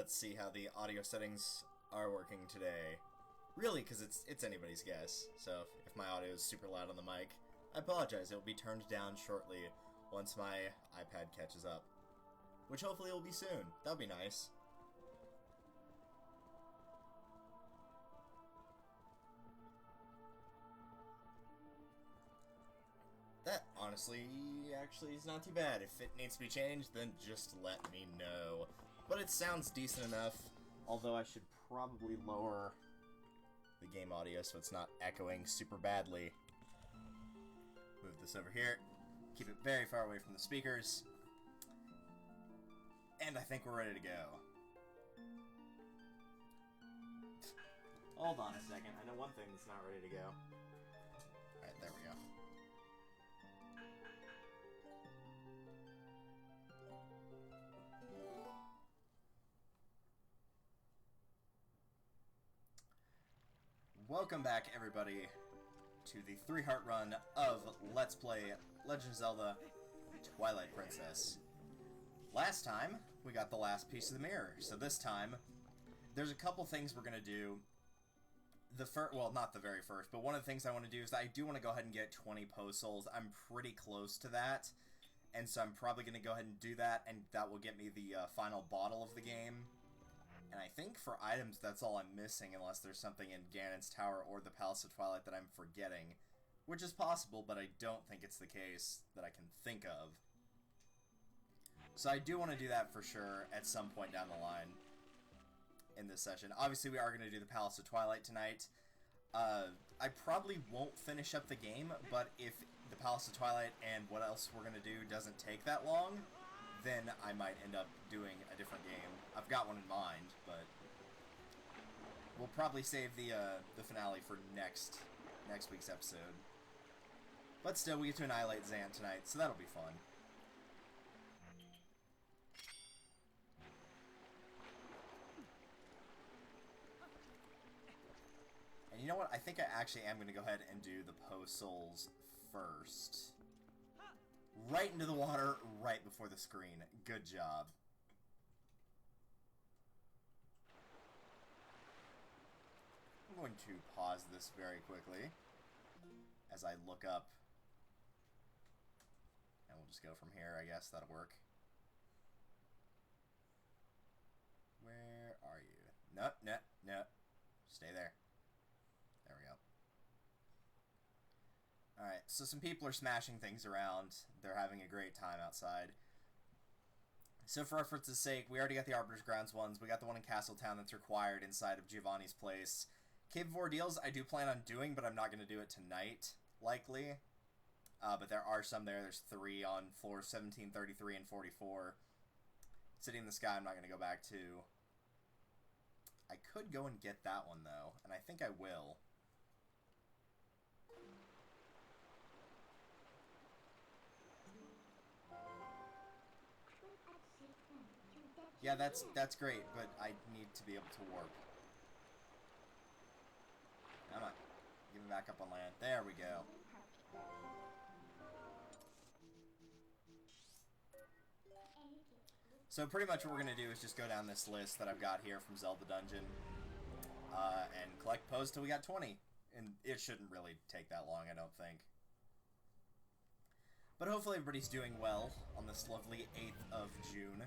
let's see how the audio settings are working today. Really, because it's anybody's guess. So if my audio is super loud on the mic, I apologize. It will be turned down shortly once my iPad catches up. Which hopefully will be soon. That'll be nice. That, honestly, actually is not too bad. If it needs to be changed, then just let me know. But it sounds decent enough, although I should probably lower the game audio so it's not echoing super badly. Move this over here. Keep it very far away from the speakers. And I think we're ready to go. Hold on a second. I know one thing that's not ready to go. Alright, there we go. Welcome back, everybody, to the 3-heart run of Let's Play Legend of Zelda Twilight Princess. Last time, we got the last piece of the mirror, so this time, there's a couple things we're going to do. Well, not the very first, but one of the things I want to do is I do want to go ahead and get 20 post souls. I'm pretty close to that, and so I'm probably going to go ahead and do that, and that will get me the final bottle of the game. And I think for items, that's all I'm missing, unless there's something in Ganon's Tower or the Palace of Twilight that I'm forgetting. Which is possible, but I don't think it's the case that I can think of. So I do want to do that for sure at some point down the line in this session. Obviously, we are going to do the Palace of Twilight tonight. I probably won't finish up the game, but if the Palace of Twilight and what else we're going to do doesn't take that long, then I might end up doing a different game. I've got one in mind, but we'll probably save the finale for next week's episode. But still, we get to annihilate Zant tonight, so that'll be fun. And you know what? I think I actually am going to go ahead and do the post souls first. Right into the water, right before the screen. Good job. I'm going to pause this very quickly as I look up. And we'll just go from here, I guess. That'll work. Where are you? Nope, nope, nope. Stay there. There we go. Alright, so some people are smashing things around. They're having a great time outside. So for reference's sake, we already got the Arbiter's Grounds ones. We got the one in Castletown that's required inside of Giovanni's place. Cave of Ordeals I do plan on doing, but I'm not going to do it tonight, likely. But there are some there. There's 3 on floors 17, 33, and 44. City in the Sky I'm not going to go back to. I could go and get that one, though, and I think I will. Yeah, that's great, but I need to be able to warp. Come on. Get me back up on land. There we go. So pretty much what we're going to do is just go down this list that I've got here from Zelda Dungeon and collect posts till we got 20. And it shouldn't really take that long, I don't think. But hopefully everybody's doing well on this lovely 8th of June.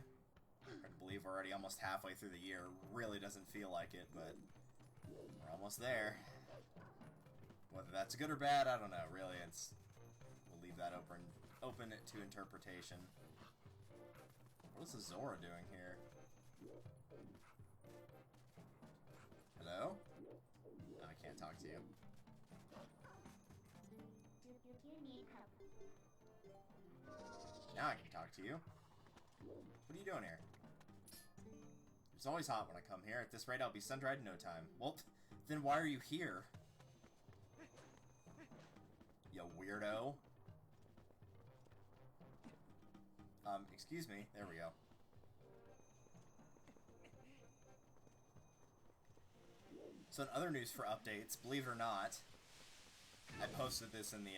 I believe we're already almost halfway through the year. Really doesn't feel like it, but we're almost there. Whether that's good or bad, I don't know. Really, we'll leave that open to interpretation. What is the Zora doing here? Hello? Oh, I can't talk to you. You need help. Now I can talk to you. What are you doing here? It's always hot when I come here. At this rate, I'll be sun-dried in no time. Well, then why are you here? You weirdo. Excuse me. There we go. So in other news for updates, believe it or not, I posted this in the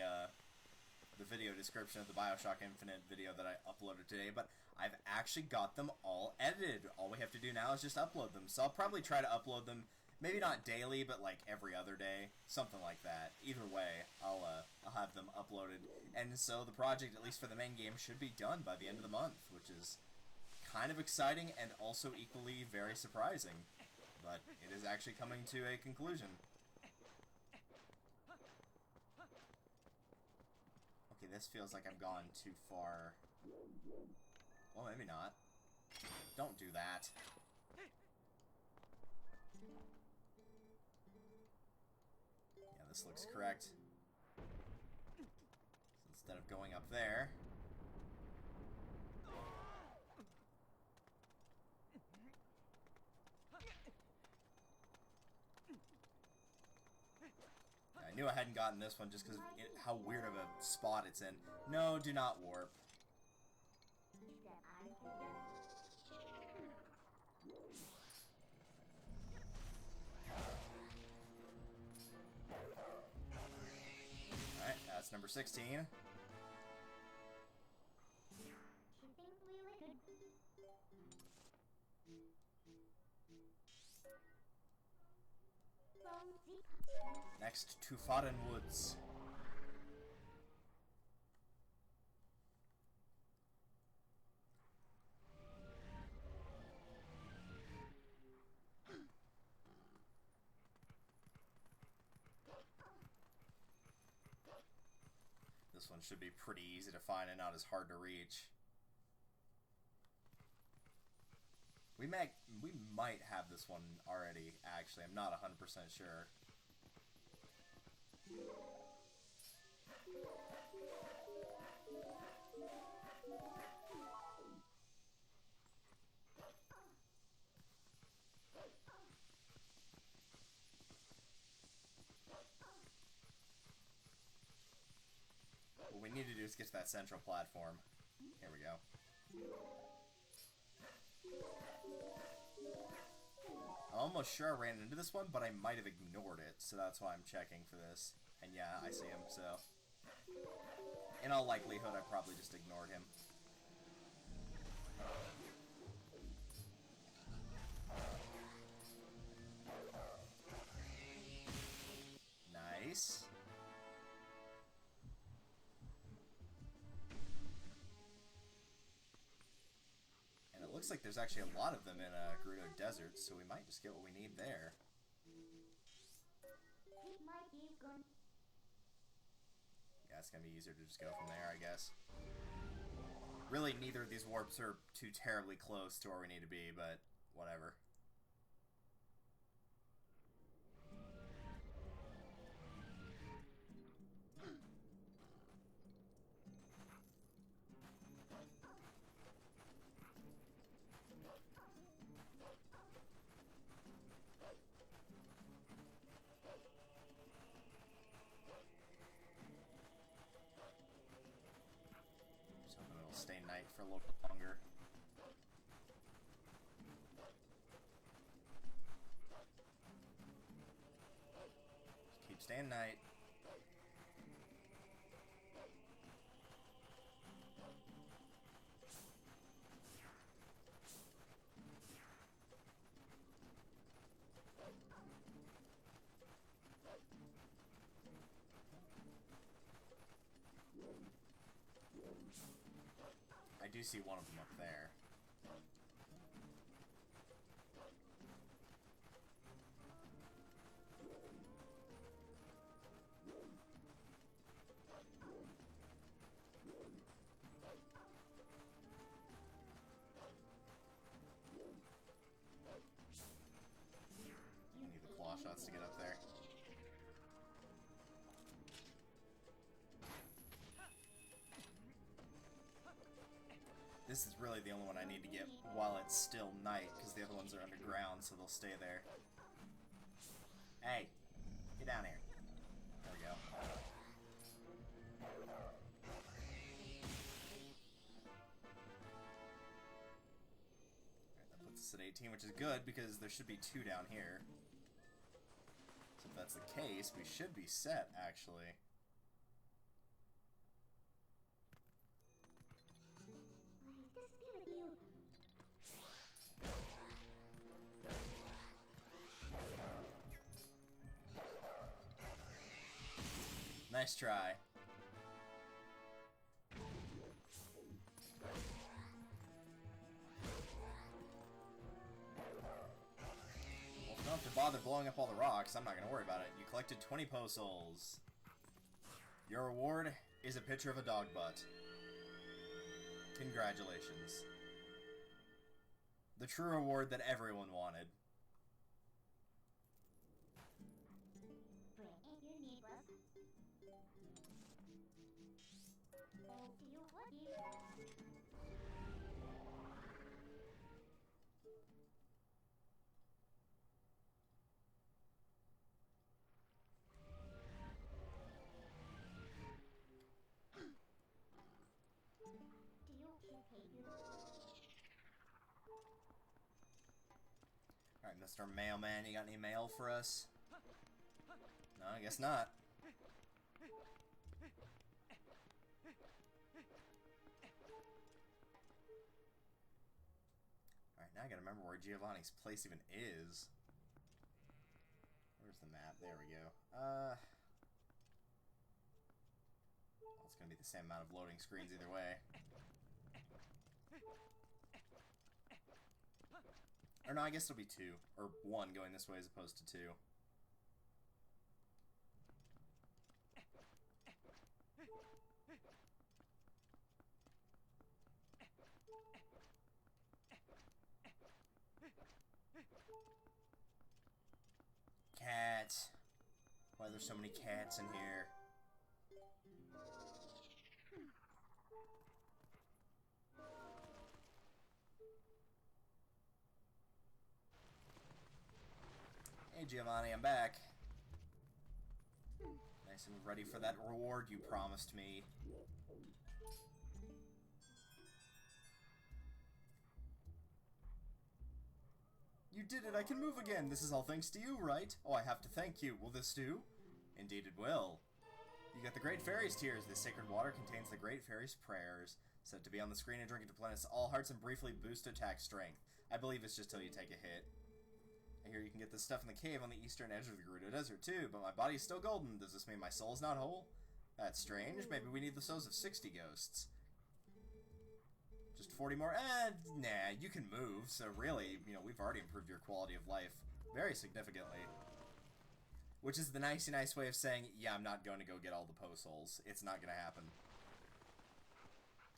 the video description of the Bioshock Infinite video that I uploaded today, but I've actually got them all edited. All we have to do now is just upload them. So I'll probably try to upload them, maybe not daily, but like every other day, something like that. Either way, I'll have them uploaded. And so the project, at least for the main game, should be done by the end of the month, which is kind of exciting and also equally very surprising. But it is actually coming to a conclusion. Okay, this feels like I've gone too far. Well, maybe not. Don't do that. Yeah, this looks correct. So instead of going up there... I knew I hadn't gotten this one just because how weird of a spot it's in. No, do not warp. Alright, that's number 16. Next to Foreign Woods. This one should be pretty easy to find and not as hard to reach. We might have this one already, actually. I'm not 100% sure. What we need to do is get to that central platform. Here we go. I'm almost sure I ran into this one, but I might have ignored it, so that's why I'm checking for this. And yeah, I see him, so... in all likelihood, I probably just ignored him. Nice. And it looks like there's actually a lot of them in Gerudo Desert, so we might just get what we need there. Yeah, it's gonna be easier to just go from there, I guess. Really, neither of these warps are too terribly close to where we need to be, but whatever. Stay night for a little bit longer. Just keep staying night. I do see one of them up there. I need the claw shots to get up there. This is really the only one I need to get while it's still night, because the other ones are underground, so they'll stay there. Hey, get down here. There we go. Alright, that puts us at 18, which is good, because there should be 2 down here. So if that's the case, we should be set, actually. Nice try. Well, if you don't have to bother blowing up all the rocks, I'm not going to worry about it. You collected 20 Po Souls. Your reward is a picture of a dog butt. Congratulations. The true reward that everyone wanted. Bring in your need book. Oh, do you what you? Do you hate you? Alright, Mr. Mailman, you got any mail for us? No, I guess not. Alright, now I gotta remember where Giovanni's place even is. Where's the map? There we go. Well, it's gonna be the same amount of loading screens either way. Or no, I guess it'll be 2. Or 1 going this way as opposed to 2. Cat. Why are there so many cats in here? Hey Giovanni, I'm back. Nice and ready for that reward you promised me. You did it, I can move again. This is all thanks to you, right? Oh, I have to thank you. Will this do? Indeed it will. You got the Great Fairy's tears. This sacred water contains the Great Fairy's prayers. Set to be on the screen and drink it to replenish all hearts and briefly boost attack strength. I believe it's just till you take a hit. I hear you can get this stuff in the cave on the eastern edge of the Gerudo Desert too, but my body's still golden. Does this mean my soul's not whole? That's strange. Maybe we need the souls of 60 ghosts. Just 40 more? Nah, you can move, so really, you know, we've already improved your quality of life very significantly. Which is the nice way of saying, yeah, I'm not going to go get all the Po Souls. It's not going to happen.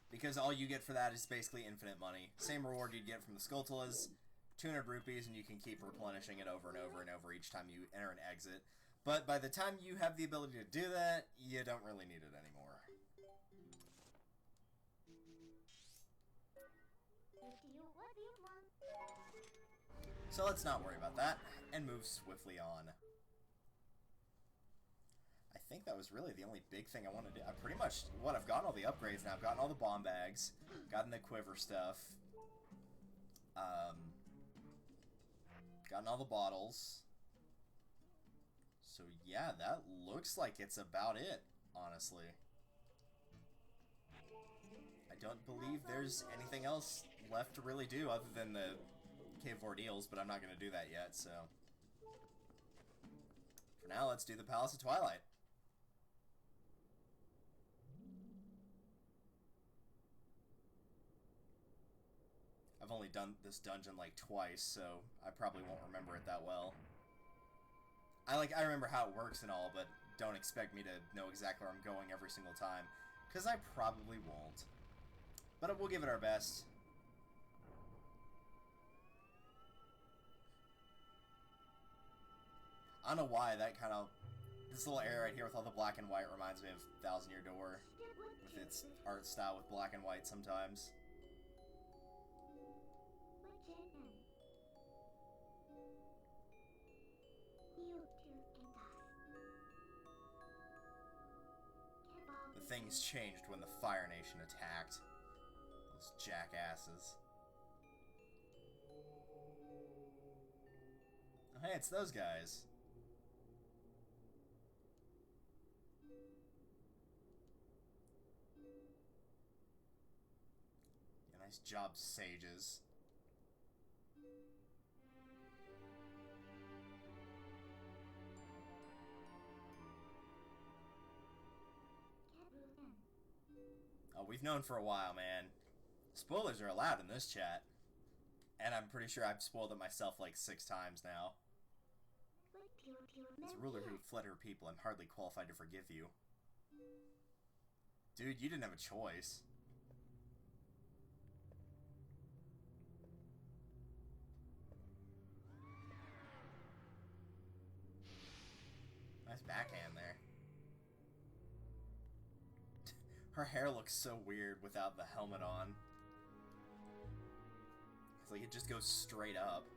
Because all you get for that is basically infinite money. Same reward you'd get from the Skulltulas. 200 rupees, and you can keep replenishing it over and over and over each time you enter and exit. But by the time you have the ability to do that, you don't really need it anymore. What do you want? So let's not worry about that, and move swiftly on. I think that was really the only big thing I wanted to do. I pretty much, I've gotten all the upgrades now. I've gotten all the bomb bags, gotten the quiver stuff, gotten all the bottles. So yeah, that looks like it's about it, honestly. I don't believe there's anything else left to really do other than the Cave Ordeals, but I'm not going to do that yet, so... For now, let's do the Palace of Twilight. I've only done this dungeon like twice, so I probably won't remember it that well. I remember how it works and all, but don't expect me to know exactly where I'm going every single time, because I probably won't. But we'll give it our best. I don't know why that kind of... This little area right here with all the black and white reminds me of Thousand Year Door. With its art style with black and white sometimes. The things changed when the Fire Nation attacked. Those jackasses. Oh, hey, it's those guys. Yeah, nice job, sages. Oh, we've known for a while, man. Spoilers are allowed in this chat. And I'm pretty sure I've spoiled it myself like 6 times now. As a ruler who fled her people, I'm hardly qualified to forgive you. Dude, you didn't have a choice. Nice backhand there. Her hair looks so weird without the helmet on. It's like it just goes straight up.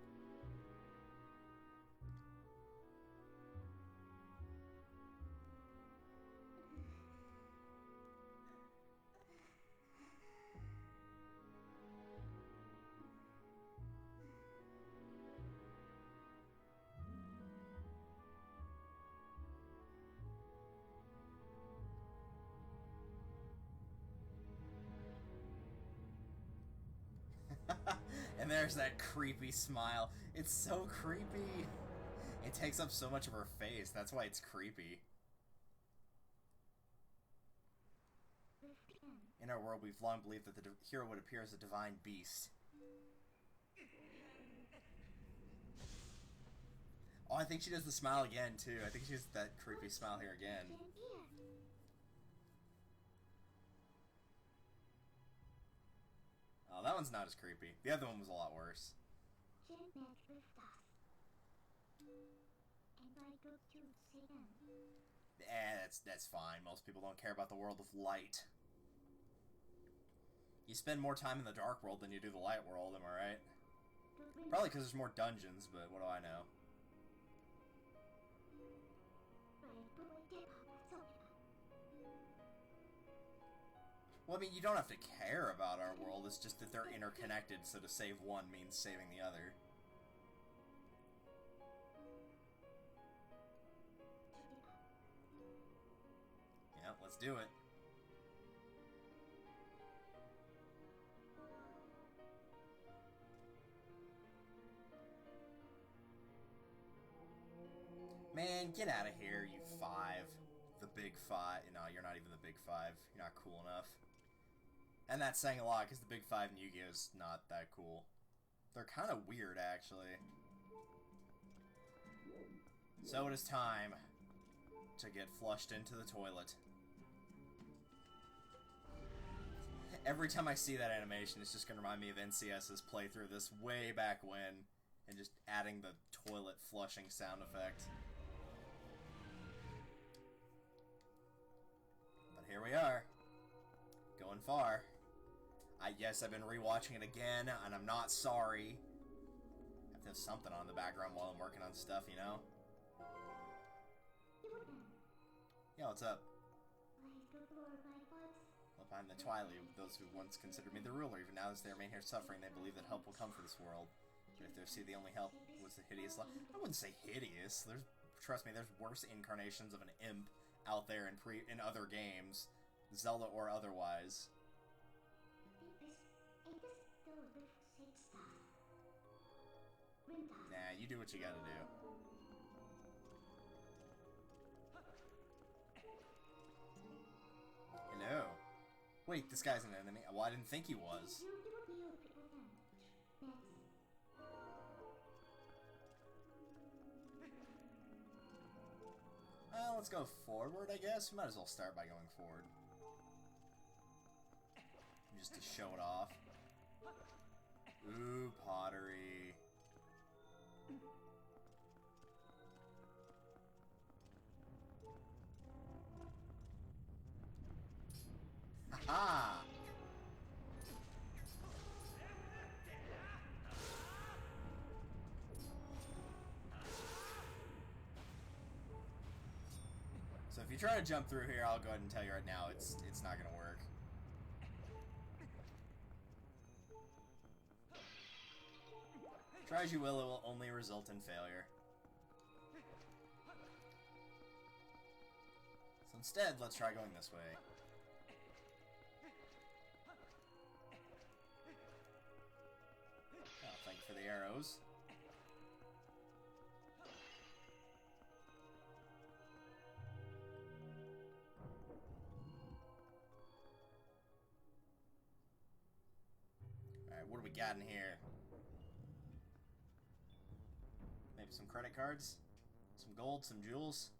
And there's that creepy smile. It's so creepy. It takes up so much of her face. That's why it's creepy. In our world, we've long believed that the hero would appear as a divine beast. Oh, I think she does the smile again, too. I think she does that creepy smile here again. Oh, that one's not as creepy. The other one was a lot worse. That's fine. Most people don't care about the world of light. You spend more time in the dark world than you do the light world, am I right? Probably because there's more dungeons, but what do I know? Well, I mean, you don't have to care about our world, it's just that they're interconnected, so to save one means saving the other. Yeah, let's do it. Man, get out of here, you 5. The big 5. No, you're not even the big 5. You're not cool enough. And that's saying a lot, because the big 5 in Yu-Gi-Oh! Is not that cool. They're kind of weird, actually. So it is time to get flushed into the toilet. Every time I see that animation, it's just going to remind me of NCS's playthrough this way back when, and just adding the toilet flushing sound effect. But here we are. Going far. Yes, I've been rewatching it again, and I'm not sorry. I have to have something on in the background while I'm working on stuff, you know? Yeah, what's up? Well, I'm the Twilight, those who once considered me the ruler. Even now, as they remain here suffering, they believe that help will come for this world. But if they see the only help was the hideous life, I wouldn't say hideous. Trust me, there's worse incarnations of an imp out there in other games, Zelda or otherwise. Nah, you do what you gotta do. Hello. Wait, this guy's an enemy? Well, I didn't think he was. Let's go forward, I guess. We might as well start by going forward. Just to show it off. Ooh, pottery. Haha! So if you try to jump through here, I'll go ahead and tell you right now, it's not gonna work. Try as you will, it will only result in failure. So instead, let's try going this way. Oh, thank you for the arrows. got in here? Maybe some credit cards? Some gold, some jewels?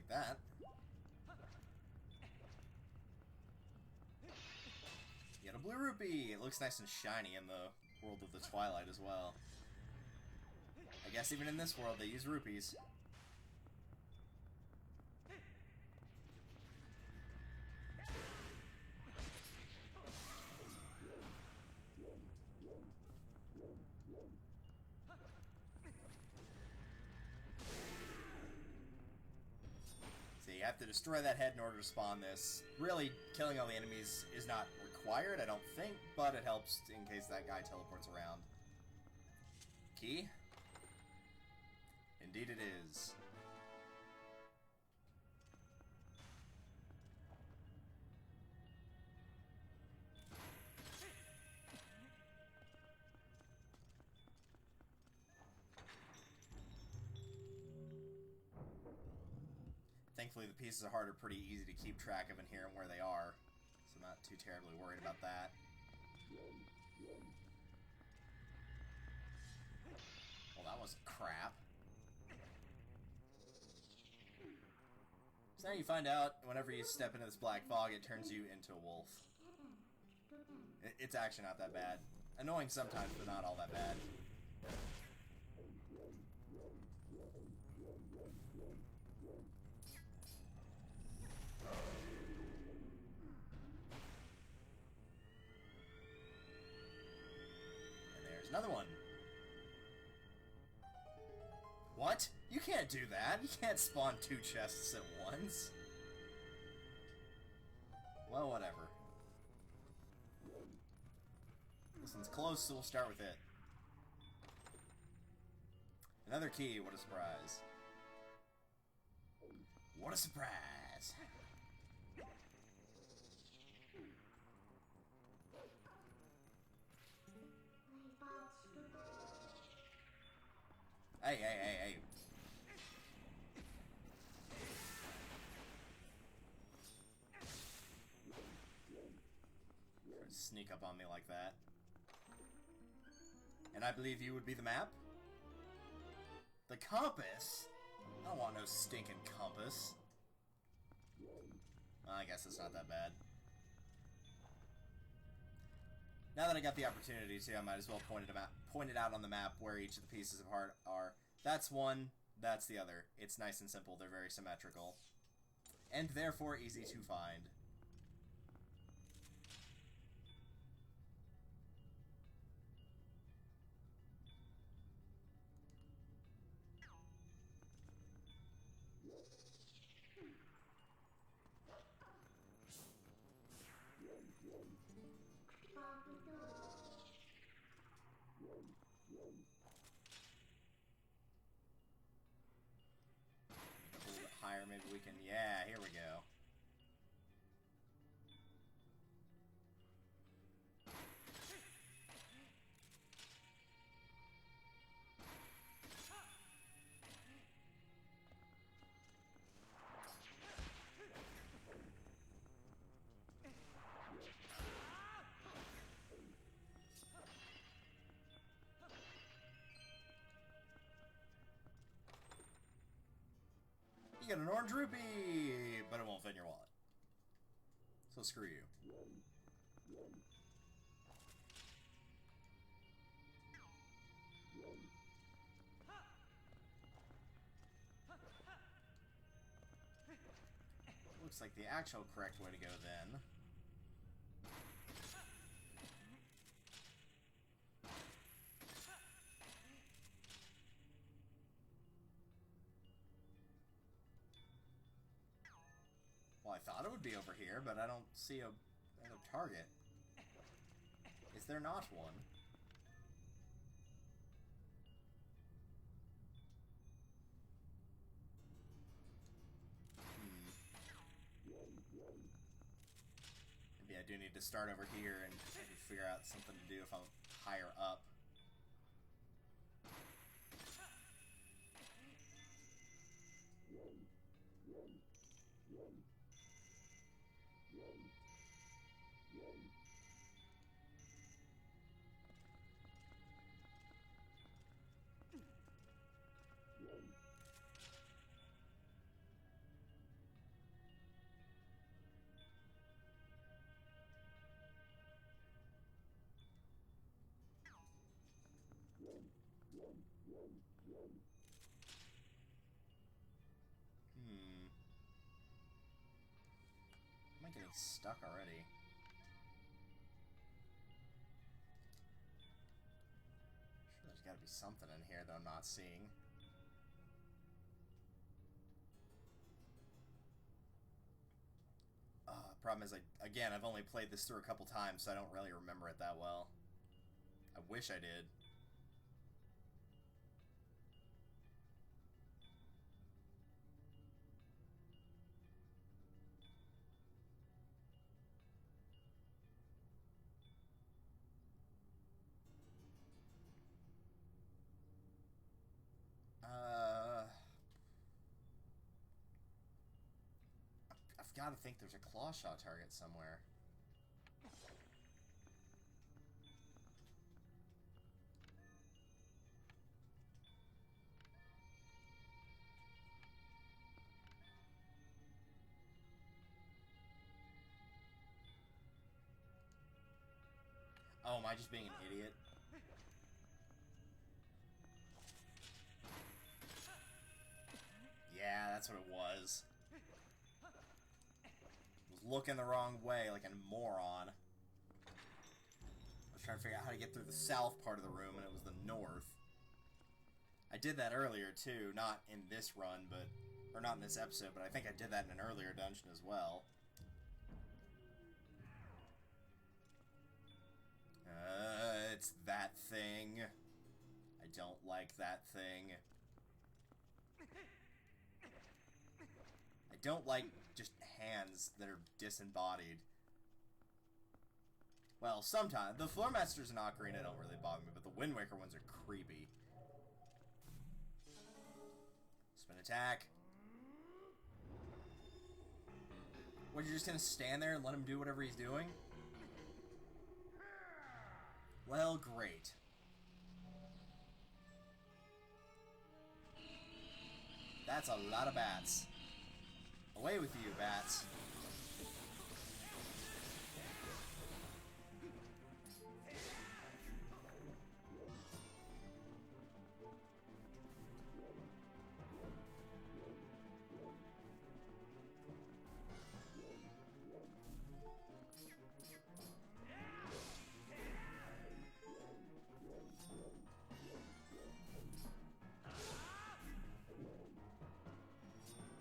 That. Get a blue rupee! It looks nice and shiny in the world of the Twilight as well. I guess even in this world they use rupees. You have to destroy that head in order to spawn this. Really, killing all the enemies is not required, I don't think, but it helps in case that guy teleports around. Key? Indeed it is. Thankfully, the pieces of heart are pretty easy to keep track of in here and where they are, so I'm not too terribly worried about that. Well, that was crap. So now you find out, whenever you step into this black fog, it turns you into a wolf. It's actually not that bad. Annoying sometimes, but not all that bad. Another one. What? You can't do that. You can't spawn 2 chests at once. Well, whatever. This one's closed, so we'll start with it. Another key. What a surprise. What a surprise. Hey. Try to sneak up on me like that. And I believe you would be the map? The compass? I don't want no stinking compass. Well, I guess it's not that bad. Now that I got the opportunity to, I might as well point it out on the map where each of the pieces of heart are. That's one, that's the other. It's nice and simple, they're very symmetrical. And therefore easy to find. Higher, maybe we can... Yeah, here we go. You get an orange rupee, but it won't fit in your wallet. So screw you. Looks like the actual correct way to go then. Well, I thought it would be over here, but I don't see another target. Is there not one? Maybe I do need to start over here and figure out something to do if I'm higher up. Am I getting stuck already? Sure, there's gotta be something in here that I'm not seeing. Problem is, again, I've only played this through a couple times, so I don't really remember it that well. I wish I did. I've got to think there's a claw shot target somewhere. Oh, am I just being an idiot? Yeah, that's what it was. Was looking the wrong way like a moron. I was trying to figure out how to get through the south part of the room, and it was the north. I did that earlier, too. Not in this run, but... Or not in this episode, but I think I did that in an earlier dungeon as well. It's that thing. I don't like that thing. I don't like just hands that are disembodied. Well, sometimes. The Floor Masters and Ocarina don't really bother me, but the Wind Waker ones are creepy. Spin attack. What, you're just gonna stand there and let him do whatever he's doing? Well, great. That's a lot of bats. Away with you, bats.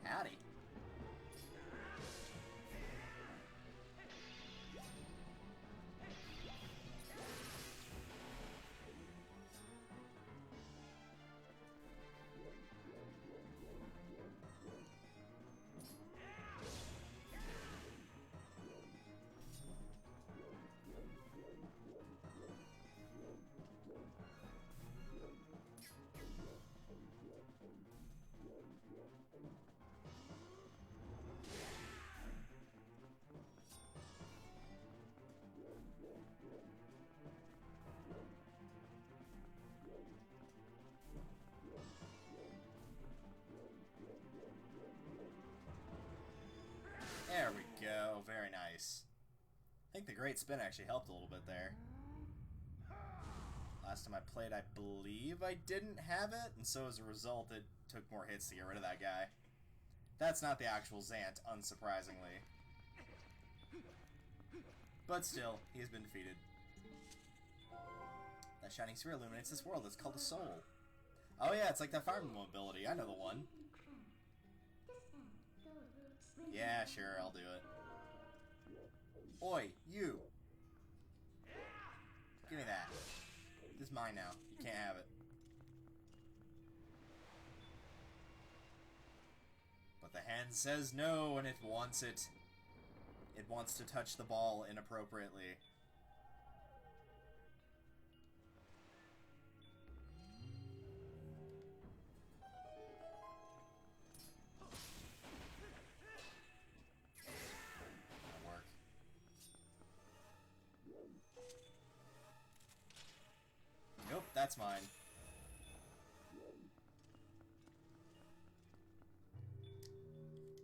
Howdy. There we go. Very nice. I think the Great Spin actually helped a little bit there. Last time I played, I believe I didn't have it, and so as a result, it took more hits to get rid of that guy. That's not the actual Zant, unsurprisingly. But still, he has been defeated. That shining sphere illuminates this world. It's called a soul. Oh yeah, it's like that fire mobility. I know the one. Yeah, sure, I'll do it. Oi, you! Give me that. This is mine now. You can't have it. But the hand says no, and it wants it. It wants to touch the ball inappropriately. That'll work. Nope, that's mine.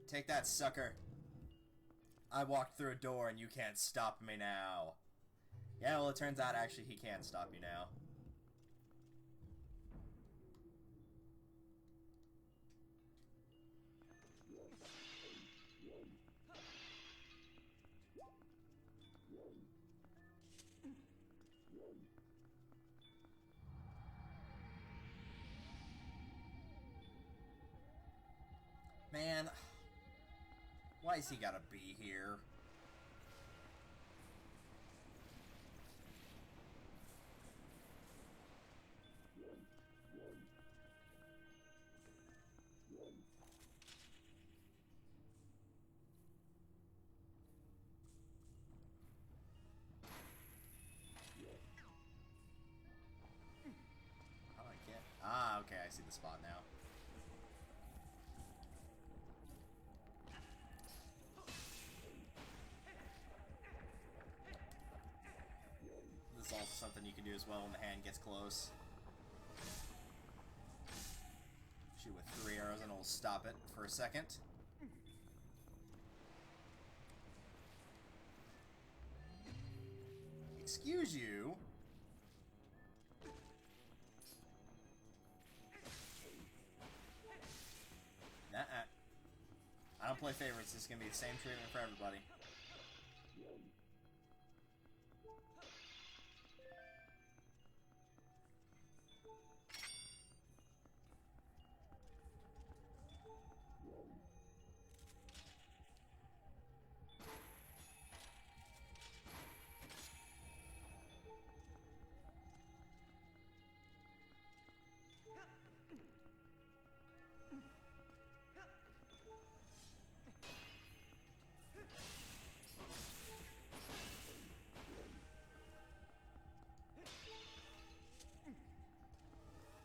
Take that, sucker. I walked through a door and you can't stop me now. Yeah, well, it turns out actually he can stop you now. Man, why has he gotta be here? Oh, I can't. Ah, okay, I see the spot now. This is also something you can do as well when the hand gets close. Shoot with 3 arrows and it'll stop it for a second. Excuse you? Nuh-uh. I don't play favorites. This is going to be the same treatment for everybody.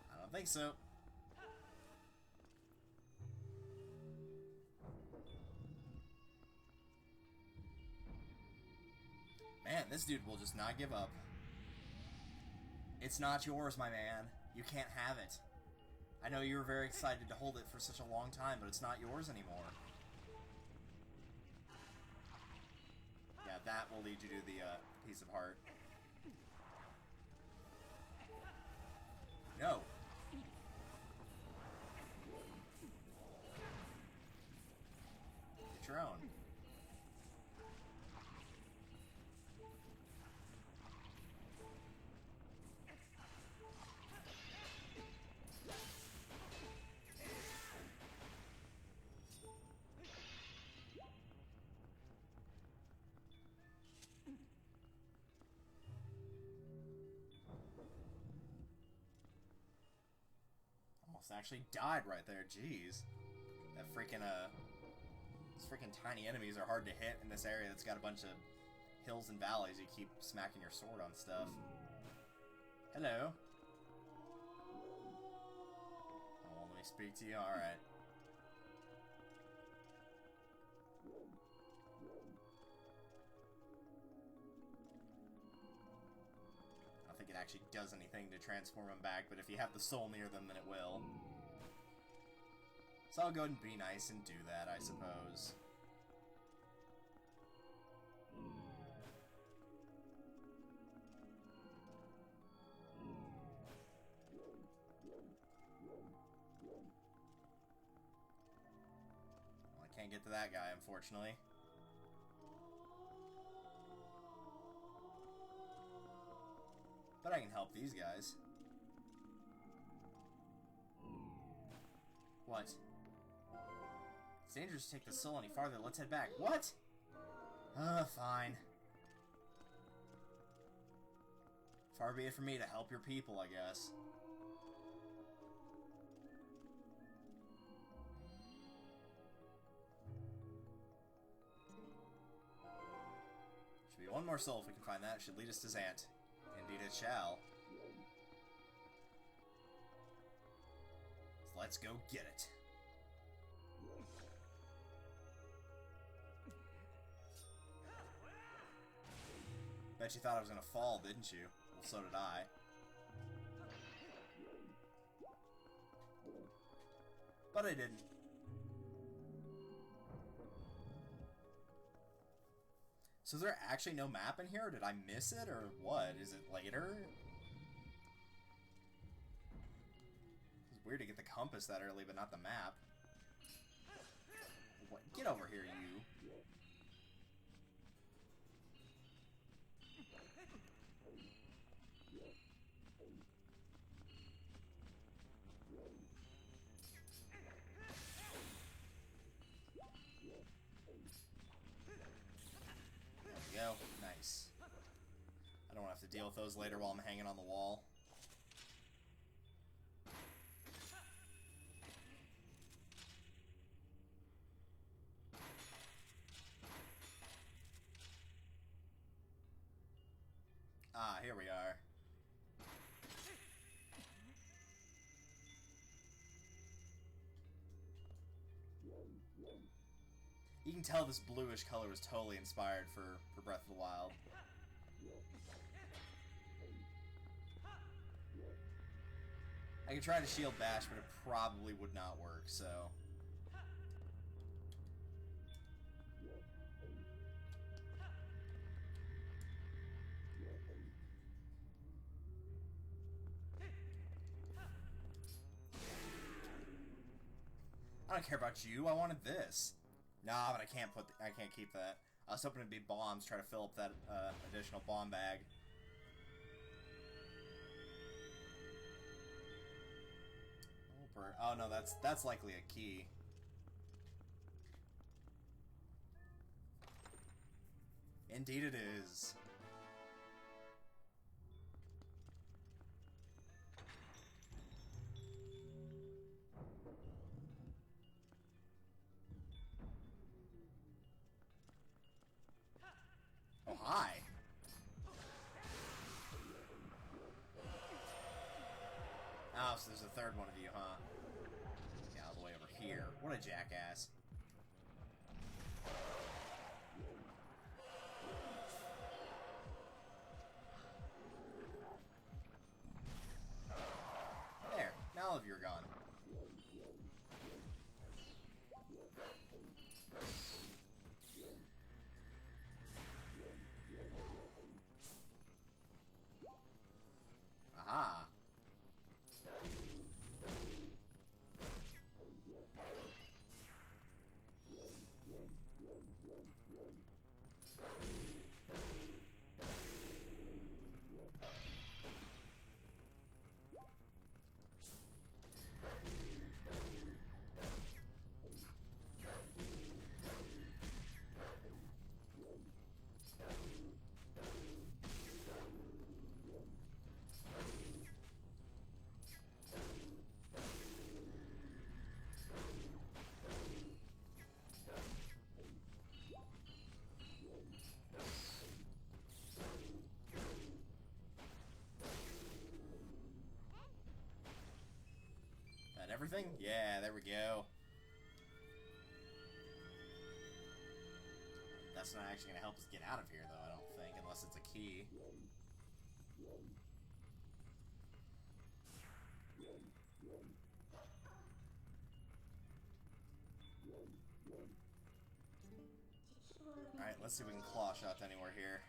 I don't think so. Man, this dude will just not give up. It's not yours, my man. You can't have it. I know you were very excited to hold it for such a long time, but it's not yours anymore. Yeah, that will lead you to the piece of heart. No. Get your own. Almost actually died right there. Jeez. That freaking, these freaking tiny enemies are hard to hit in this area that's got a bunch of hills and valleys. You keep smacking your sword on stuff. Hello. Oh, let me speak to you. Alright. I don't think it actually does anything to transform them back, but if you have the soul near them, then it will. So I'll go ahead and be nice and do that, I suppose. Well, I can't get to that guy, unfortunately. But I can help these guys. What? It's dangerous to take the soul any farther. Let's head back. What? Fine. Far be it from me to help your people, I guess. one more soul, if we can find that, should lead us to Zant. Indeed it shall. So let's go get it. Bet you thought I was gonna fall, didn't you? Well, so did I. But I didn't. So is there actually no map in here, or did I miss it, or what? Is it later? It's weird to get the compass that early, but not the map. What? Get over here, you. Go. Nice. I don't have to deal with those later while I'm hanging on the wall. Ah, here we are. You can tell this bluish color was totally inspired for Breath of the Wild. I could try to shield bash, but it probably would not work, so... I don't care about you, I wanted this. Nah, but I can't keep that. I was hoping it'd be bombs, try to fill up that additional bomb bag. Oh no, that's likely a key. Indeed it is. Oh, hi. Oh, so there's a third one of you, huh? Yeah, all the way over here. What a jackass. There. Now all of you are gone. Aha. Everything? Yeah, there we go. That's not actually going to help us get out of here, though, I don't think, unless it's a key. Alright, let's see if we can claw shot anywhere here.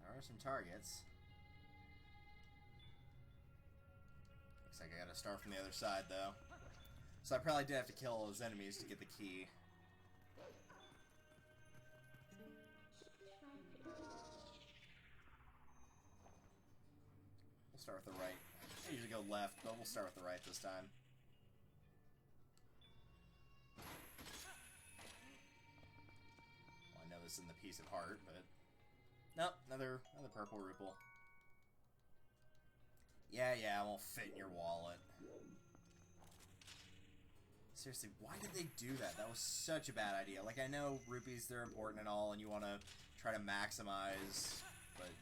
There are some targets. Looks like I gotta start from the other side, though. So I probably did have to kill all those enemies to get the key. We'll start with the right. I usually go left, but we'll start with the right this time. Well, I know this isn't the piece of heart, but... Nope, another purple rupal. Yeah, it won't fit in your wallet. Seriously, why did they do that? That was such a bad idea. Like, I know rupees, they're important and all, and you want to try to maximize, but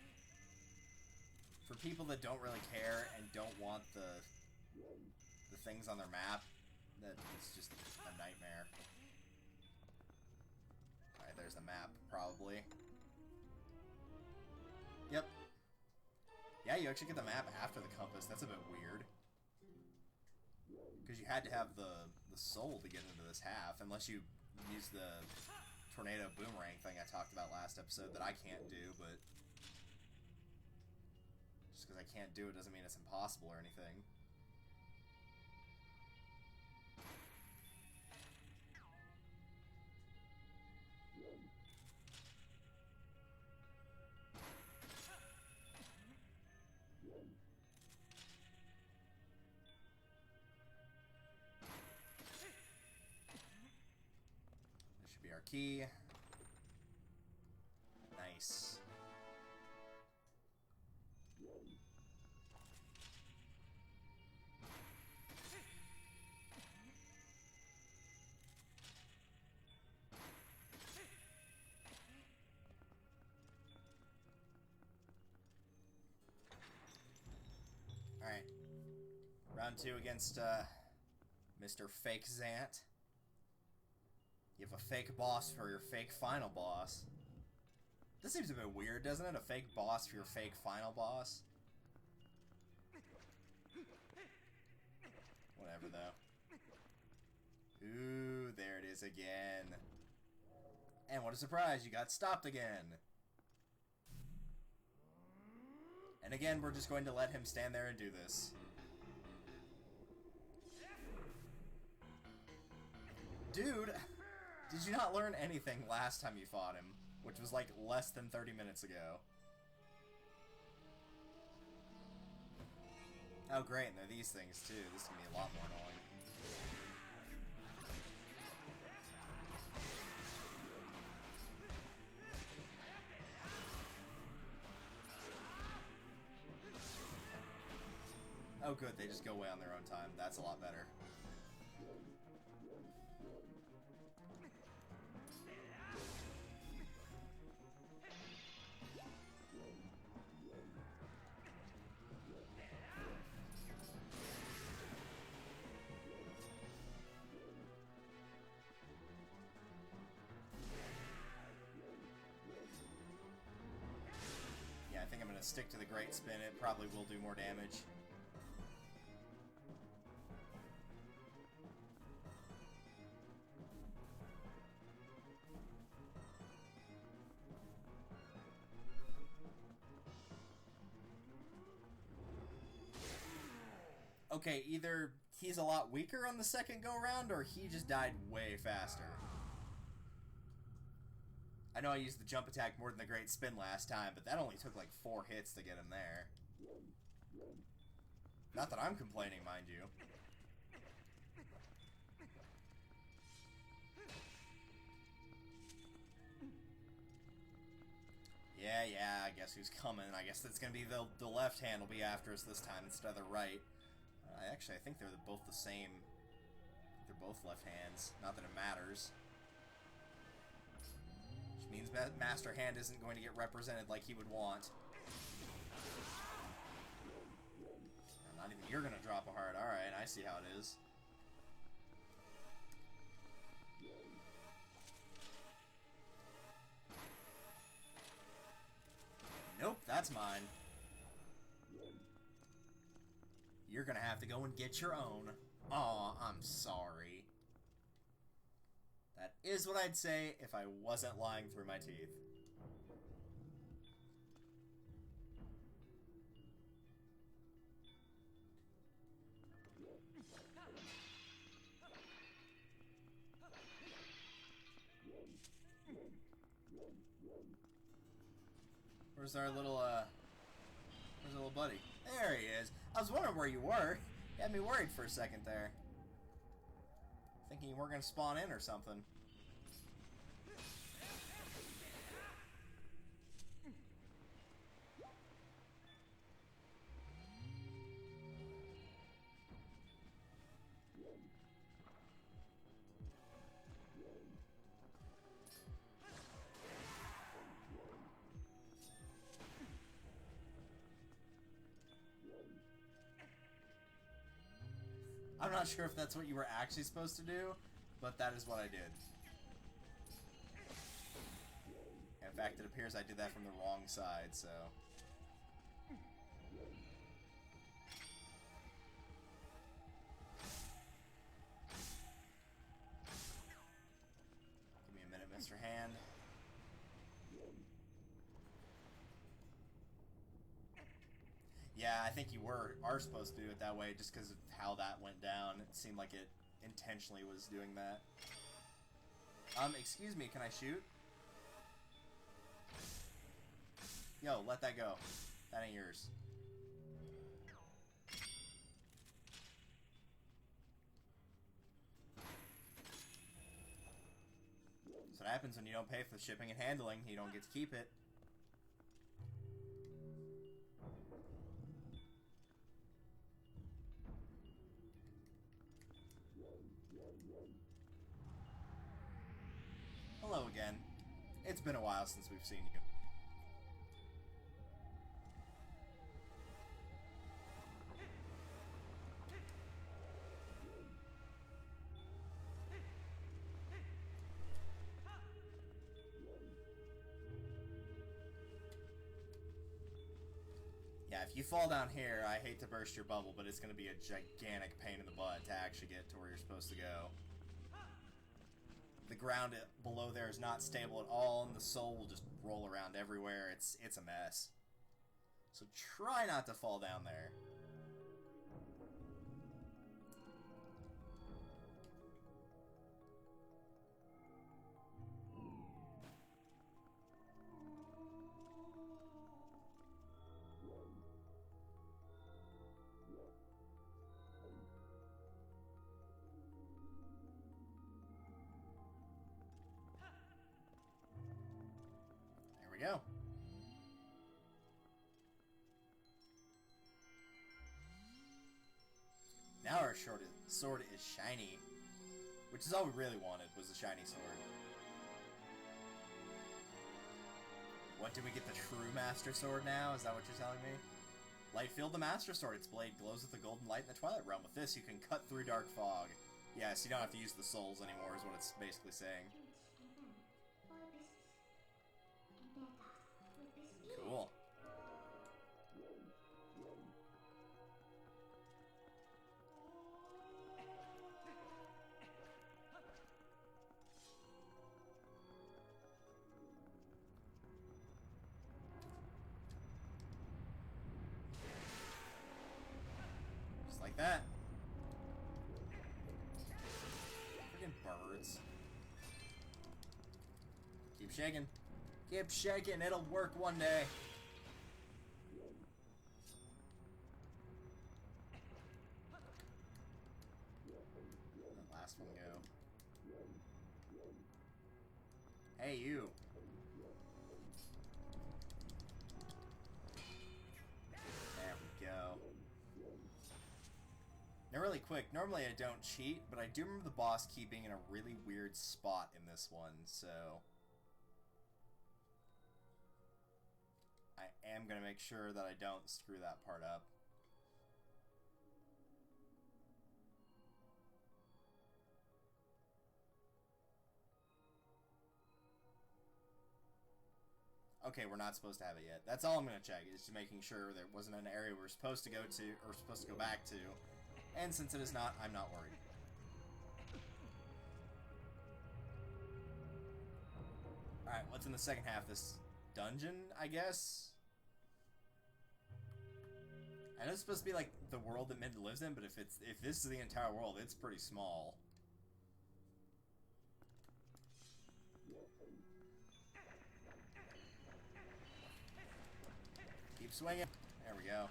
for people that don't really care and don't want the things on their map, that it's just a nightmare. Alright, there's the map, probably. Yep. Yeah, you actually get the map after the compass. That's a bit weird. Because you had to have the soul to get into this half, unless you use the tornado boomerang thing I talked about last episode that I can't do, but just because I can't do it doesn't mean it's impossible or anything. Our key. Nice. Alright. Round 2 against Mr. Fake Zant. You have a fake boss for your fake final boss. This seems a bit weird, doesn't it? A fake boss for your fake final boss? Whatever, though. Ooh, there it is again. And what a surprise, you got stopped again. And again, we're just going to let him stand there and do this. Dude! Did you not learn anything last time you fought him? Which was like less than 30 minutes ago. Oh great, and they're these things too. This is gonna be a lot more annoying. Oh good, they just go away on their own time. That's a lot better. I think I'm going to stick to the Great Spin. It probably will do more damage. Okay, either he's a lot weaker on the second go-around, or he just died way faster. I know I used the jump attack more than the Great Spin last time, but that only took like 4 hits to get him there. Not that I'm complaining, mind you. Yeah, I guess who's coming? I guess it's gonna be the left hand will be after us this time instead of the right. Actually, I think they're both the same. They're both left hands. Not that it matters. Which means Master Hand isn't going to get represented like he would want. Not even you're gonna drop a heart. Alright, I see how it is. Nope, that's mine. You're gonna have to go and get your own. Aw, I'm sorry. That is what I'd say if I wasn't lying through my teeth. Where's our little buddy? There he is. I was wondering where you were. You had me worried for a second there. Thinking you weren't gonna spawn in or something. I'm not sure if that's what you were actually supposed to do, but that is what I did. In fact, it appears I did that from the wrong side, so... Give me a minute, Mr. Hand. Yeah, I think you are supposed to do it that way just because of how that went down. It seemed like it intentionally was doing that. Excuse me, can I shoot? Yo, let that go. That ain't yours. So what happens when you don't pay for the shipping and handling. You don't get to keep it. Hello again. It's been a while since we've seen you. Yeah, if you fall down here, I hate to burst your bubble, but it's going to be a gigantic pain in the butt to actually get to where you're supposed to go. The ground below there is not stable at all, and the soul will just roll around everywhere. It's a mess. So try not to fall down there. Go. Now our sword is shiny, which is all we really wanted, was a shiny sword. What, do we get the true Master Sword now? Is that what you're telling me? Light-filled the Master Sword. Its blade glows with the golden light in the Twilight Realm. With this, you can cut through dark fog. Yes, you don't have to use the souls anymore, is what it's basically saying. Cool. Just like that. Freaking birds. Keep shaking. Keep shaking, it'll work one day. The last one go. Hey, you. There we go. Now really quick, normally I don't cheat, but I do remember the boss key being in a really weird spot in this one, so... I am going to make sure that I don't screw that part up. Okay, we're not supposed to have it yet. That's all I'm going to check, is just making sure there wasn't an area we're supposed to go to, or supposed to go back to. And since it is not, I'm not worried. Alright, what's in the second half of this dungeon, I guess? I know it's supposed to be like the world that Midna lives in, but if this is the entire world, it's pretty small. Keep swinging. There we go.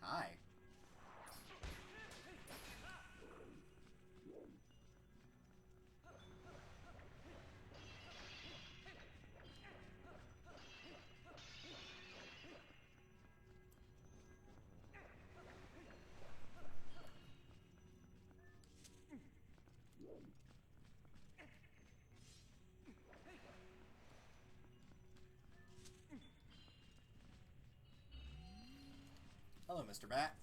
Hi. Hello, Mr. Bat.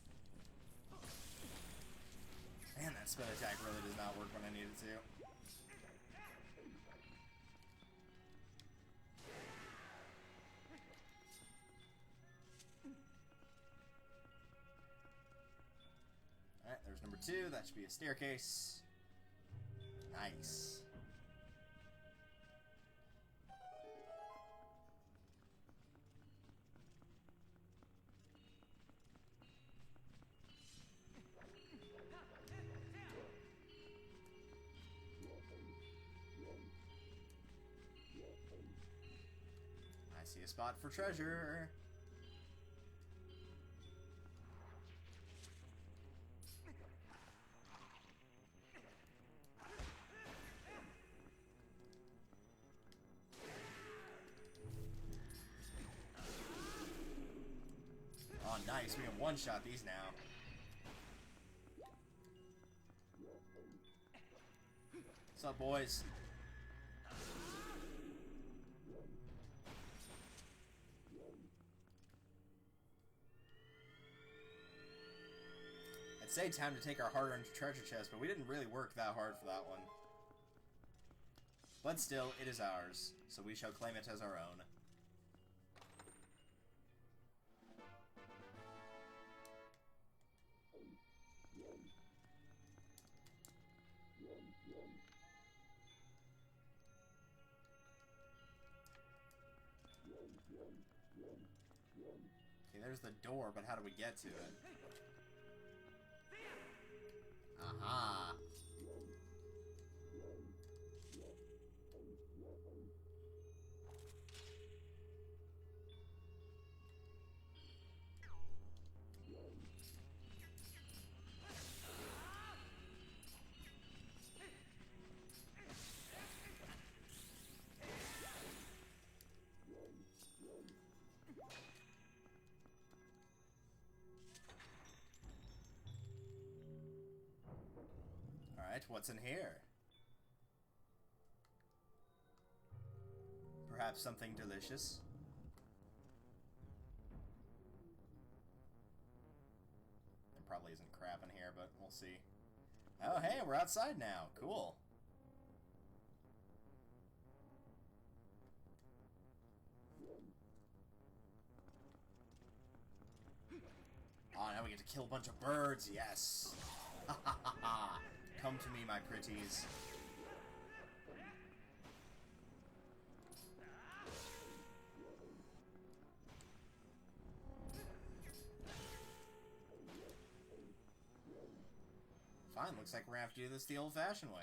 Man, that spin attack really does not work when I need it to. Alright, there's number 2. That should be a staircase. Nice. I see a spot for treasure. Oh, nice. We can one-shot these now. What's up, boys? I'd say time to take our hard-earned treasure chest, but we didn't really work that hard for that one. But still, it is ours, so we shall claim it as our own. Okay, there's the door, but how do we get to it? Aha! Alright, what's in here? Perhaps something delicious? There probably isn't crap in here, but we'll see. Oh, hey, we're outside now. Cool. Oh, now we get to kill a bunch of birds. Yes. Ha ha ha ha. Come to me, my pretties. Fine, looks like we're gonna have to do this the old-fashioned way.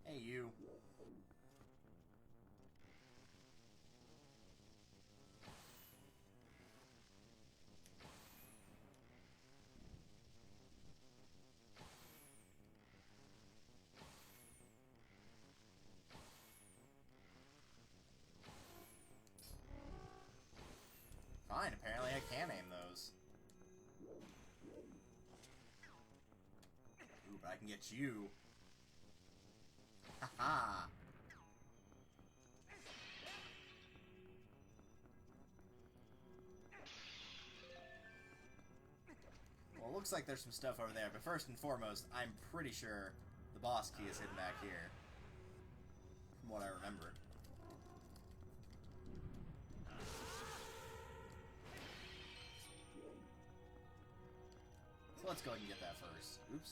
Hey, you. Fine, apparently I can aim those. Ooh, but I can get you. Haha! Well, it looks like there's some stuff over there, but first and foremost, I'm pretty sure the boss key is hidden back here. From what I remember. So let's go ahead and get that first. Oops.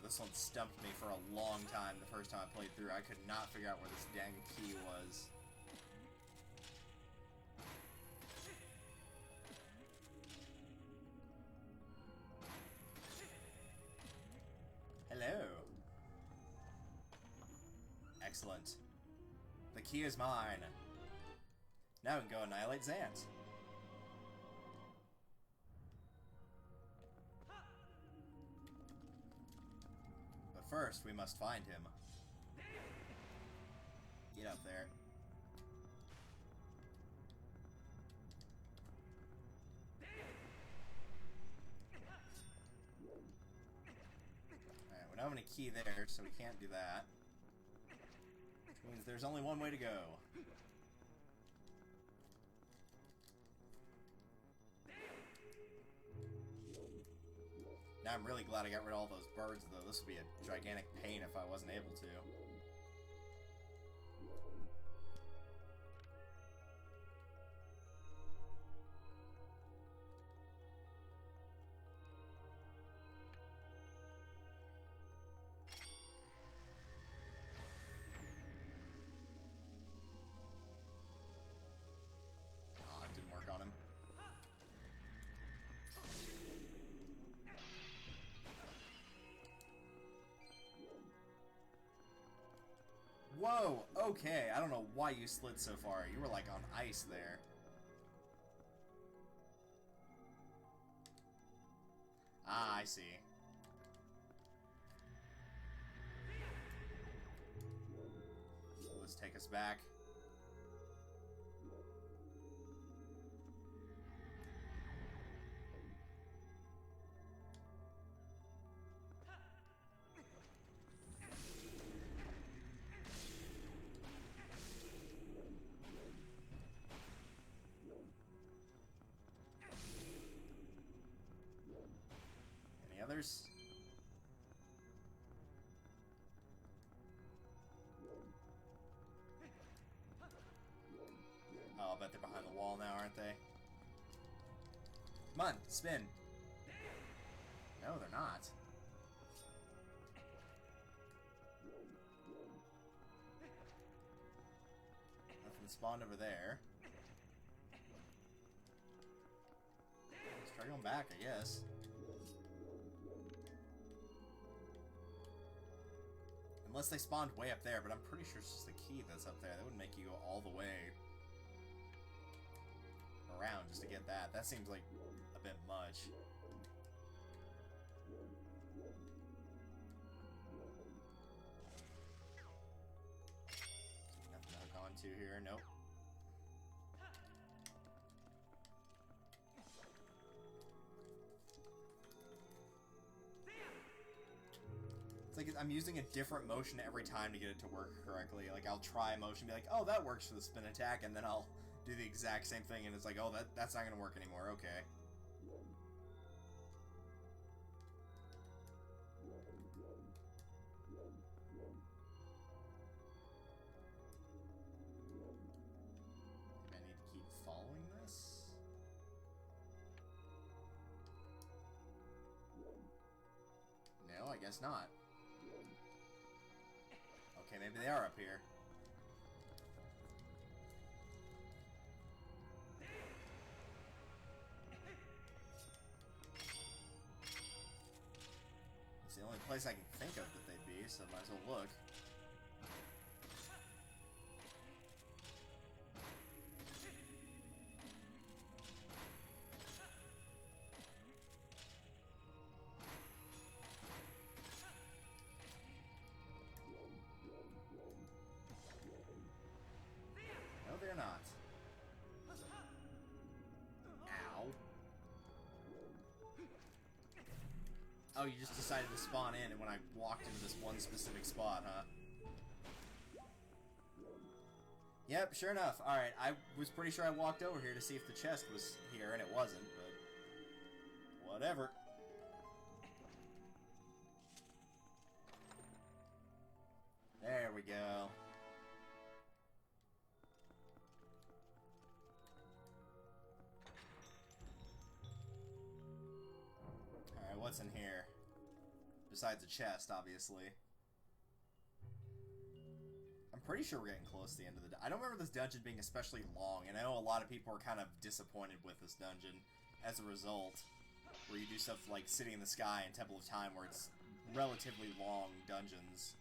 This one stumped me for a long time the first time I played through. I could not figure out where this dang key was. Excellent. The key is mine. Now we can go annihilate Zant. But first, we must find him. Get up there. Alright, we don't have any key there, so we can't do that. Which means there's only one way to go. Now I'm really glad I got rid of all those birds, though. This would be a gigantic pain if I wasn't able to. Oh, it didn't work on him. Whoa, okay, I don't know why you slid so far. You were like on ice there. Ah, I see. Let's take us back. Any others? Oh, I'll bet they're behind the wall now, aren't they? Come on, spin. No, they're not. Nothing spawned over there. Let's try going back, I guess. Unless they spawned way up there, but I'm pretty sure it's just the key that's up there. That would make you go all the way around just to get that. That seems like a bit much. Nothing to hook onto here. Nope. It's like I'm using a different motion every time to get it to work correctly. Like, I'll try a motion, be like, oh, that works for the spin attack, and then I'll do the exact same thing, and it's like, oh, that's not gonna work anymore, okay. I need to keep following this? No, I guess not. Okay, maybe they are up here. It's the only place I can think of that they'd be, so might as well look. No, they're not. Ow. Oh, you just decided to spawn in and when I walked into this one specific spot, huh? Yep, sure enough. Alright, I was pretty sure I walked over here to see if the chest was here, and it wasn't, but whatever. There we go. Alright, what's in here? Besides the chest, obviously. I'm pretty sure we're getting close to the end of the I don't remember this dungeon being especially long, and I know a lot of people are kind of disappointed with this dungeon as a result. Where you do stuff like City in the Sky and Temple of Time, where it's relatively long dungeons.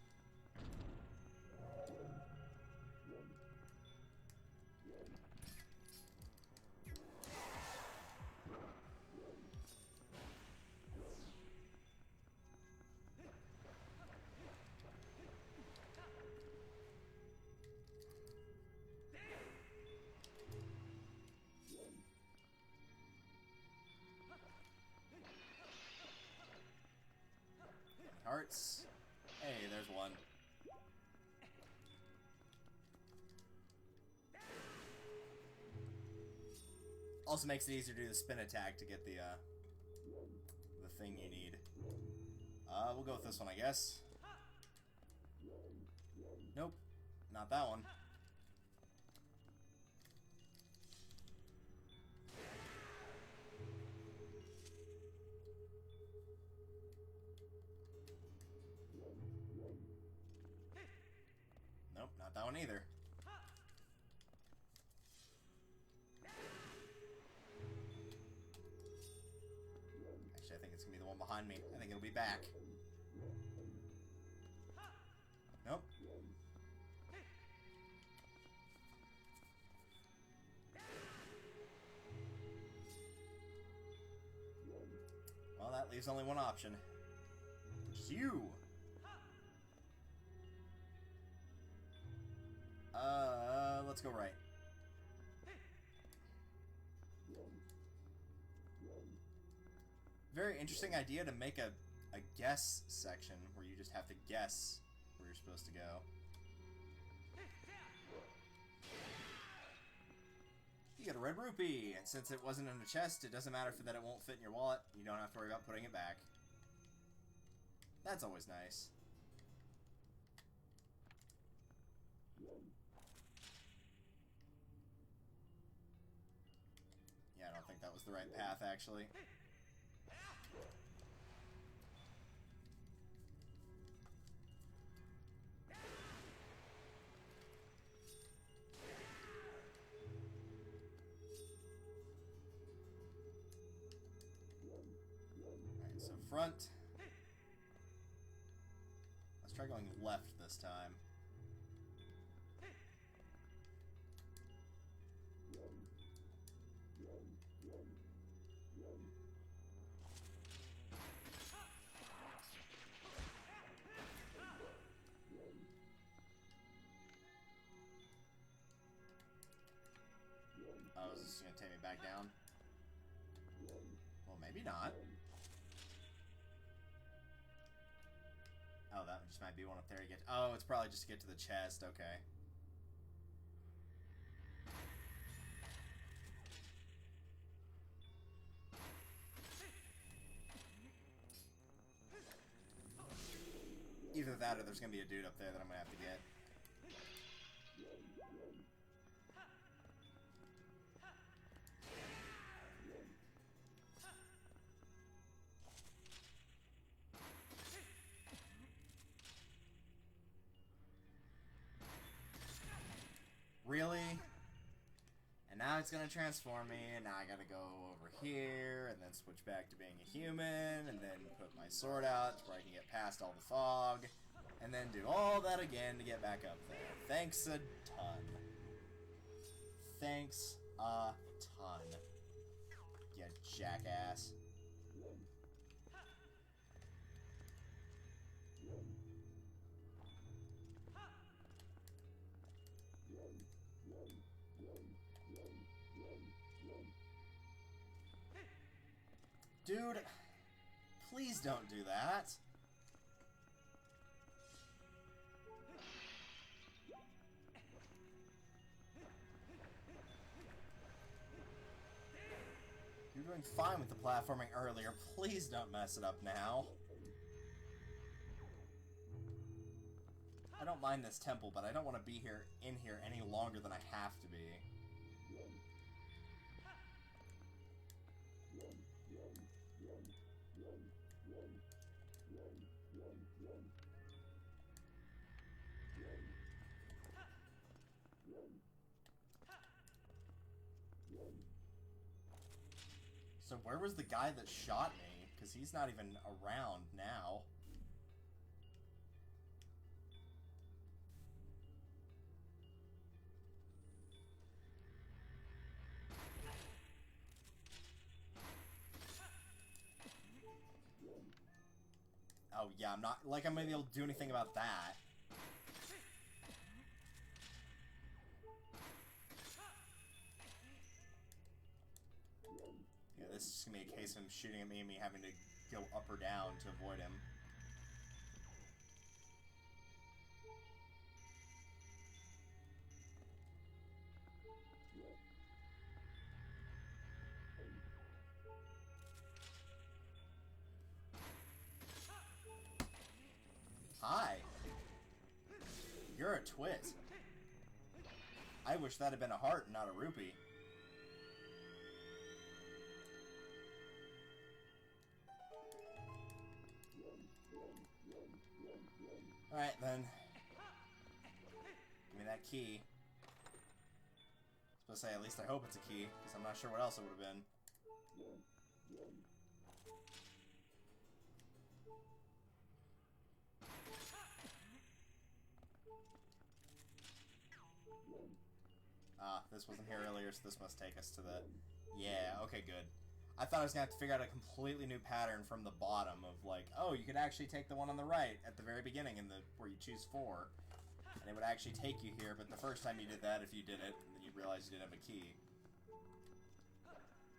hearts. Hey, there's one. Also makes it easier to do the spin attack to get the thing you need. We'll go with this one, I guess. Nope, not that one. Nope, not that one either. Actually, I think it's gonna be the one behind me. I think it'll be back. Nope. Well, that leaves only one option. Which is you! Let's go right. Very interesting idea to make a guess section where you just have to guess where you're supposed to go. You get a red rupee, and since it wasn't in a chest, it doesn't matter that it won't fit in your wallet. You don't have to worry about putting it back. That's always nice. Yeah, I don't think that was the right path, actually. Alright, so front. Let's try going left this time. Oh, is this gonna take me back down? Well, maybe not. Oh, that just might be one up there to get... Oh, it's probably just to get to the chest. Okay. Either that or there's gonna be a dude up there that I'm gonna have to get. Really? And now it's gonna transform me, and now I gotta go over here, and then switch back to being a human, and then put my sword out where I can get past all the fog, and then do all that again to get back up there. Thanks a ton. Thanks a ton. You jackass. Dude, please don't do that. You were doing fine with the platforming earlier. Please don't mess it up now. I don't mind this temple, but I don't want to be in here any longer than I have to be. So where was the guy that shot me? Because he's not even around now. Oh yeah, I'm not like I'm gonna be able to do anything about that. Yeah, this is gonna be a case of him shooting at me and me having to go up or down to avoid him. twit. I wish that had been a heart and not a rupee. Alright, then. Give me that key. I was supposed to say, at least I hope it's a key, because I'm not sure what else it would have been. Ah, this wasn't here earlier, so this must take us to the... Yeah, okay, good. I thought I was going to have to figure out a completely new pattern from the bottom of, like, oh, you could actually take the one on the right at the very beginning in the where you choose 4. And it would actually take you here, but the first time you did that, if you did it, then you'd realize you didn't have a key.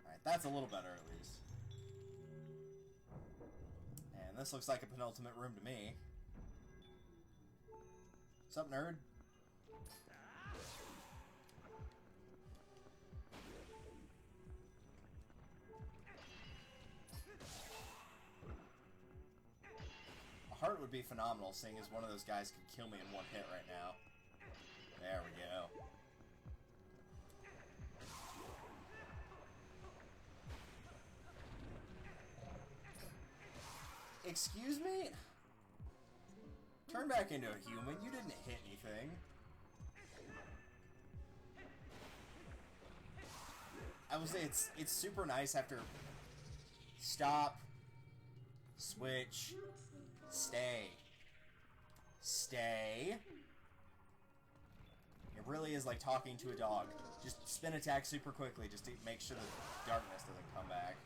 Alright, that's a little better, at least. And this looks like a penultimate room to me. What's up, nerd? Heart would be phenomenal, seeing as one of those guys could kill me in one hit right now. There we go. Excuse me? Turn back into a human. You didn't hit anything. I would say it's super nice after... Stop. Switch. Stay. Stay. It really is like talking to a dog. Just spin attack super quickly just to make sure the darkness doesn't come back.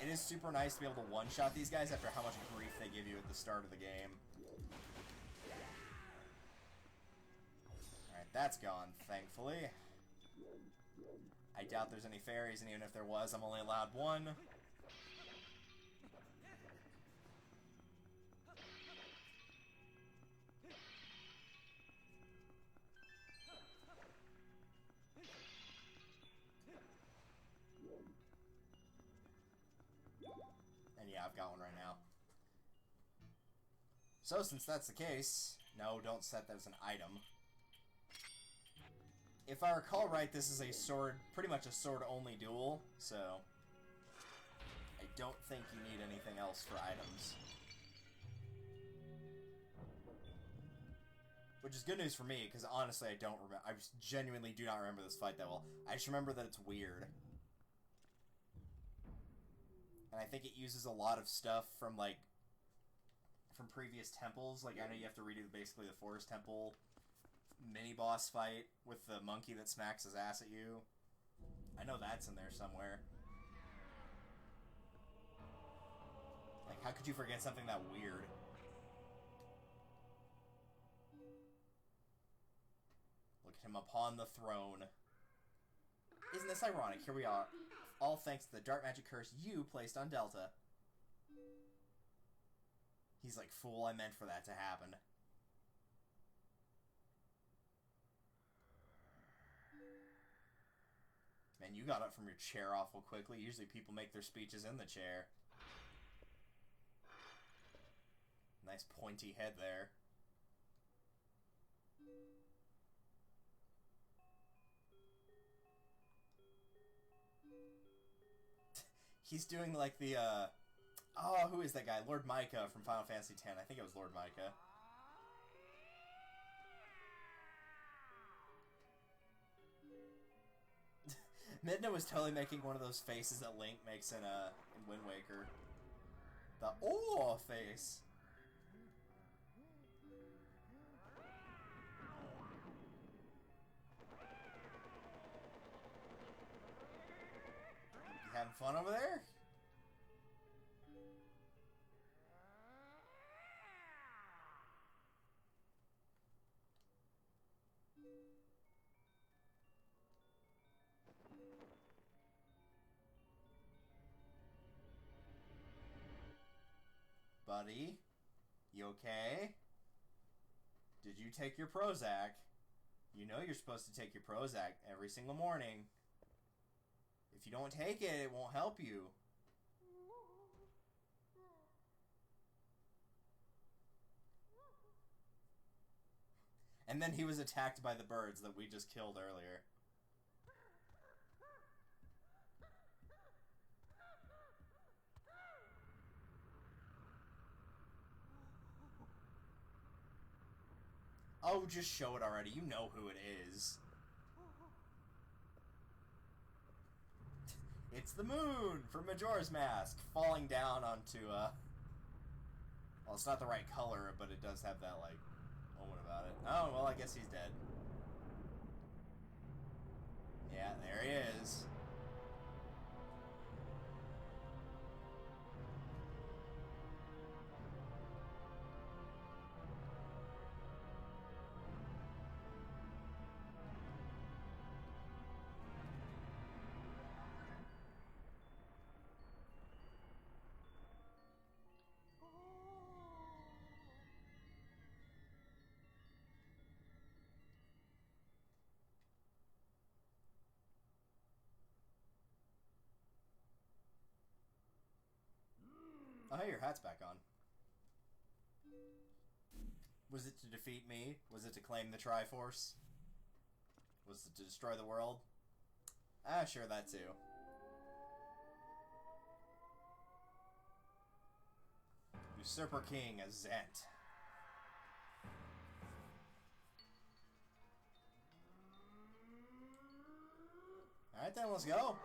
It is super nice to be able to one-shot these guys after how much grief they give you at the start of the game. Alright, that's gone, thankfully. I doubt there's any fairies, and even if there was, I'm only allowed one. Yeah, I've got one right now. So, since that's the case... No, don't set that as an item. If I recall right, this is a sword... Pretty much a sword-only duel, so... I don't think you need anything else for items. Which is good news for me, because honestly I don't remember... I just genuinely do not remember this fight that well. I just remember that it's weird. And I think it uses a lot of stuff from, like, from previous temples. Like, I know you have to redo, basically, the Forest Temple mini-boss fight with the monkey that smacks his ass at you. I know that's in there somewhere. Like, how could you forget something that weird? Look at him upon the throne. Isn't this ironic? Here we are. All thanks to the dark magic curse you placed on Delta. He's like, fool, I meant for that to happen. Man, you got up from your chair awful quickly. Usually people make their speeches in the chair. Nice pointy head there. He's doing like the, oh, who is that guy? Lord Micah from Final Fantasy X. I think it was Lord Micah. Midna was totally making one of those faces that Link makes in Wind Waker. The oh face. You having fun over there? Buddy, you okay? Did you take your Prozac? You know you're supposed to take your Prozac every single morning. If you don't take it, it won't help you. And then he was attacked by the birds that we just killed earlier. Oh, just show it already. You know who it is. It's the moon from Majora's Mask falling down onto, well, it's not the right color, but it does have that, like, moment about it. Oh, well, I guess he's dead. Yeah, there he is. Oh, hey, your hat's back on. Was it to defeat me? Was it to claim the Triforce? Was it to destroy the world? Ah, sure, that too. Usurper King as Zant. Alright then, let's go.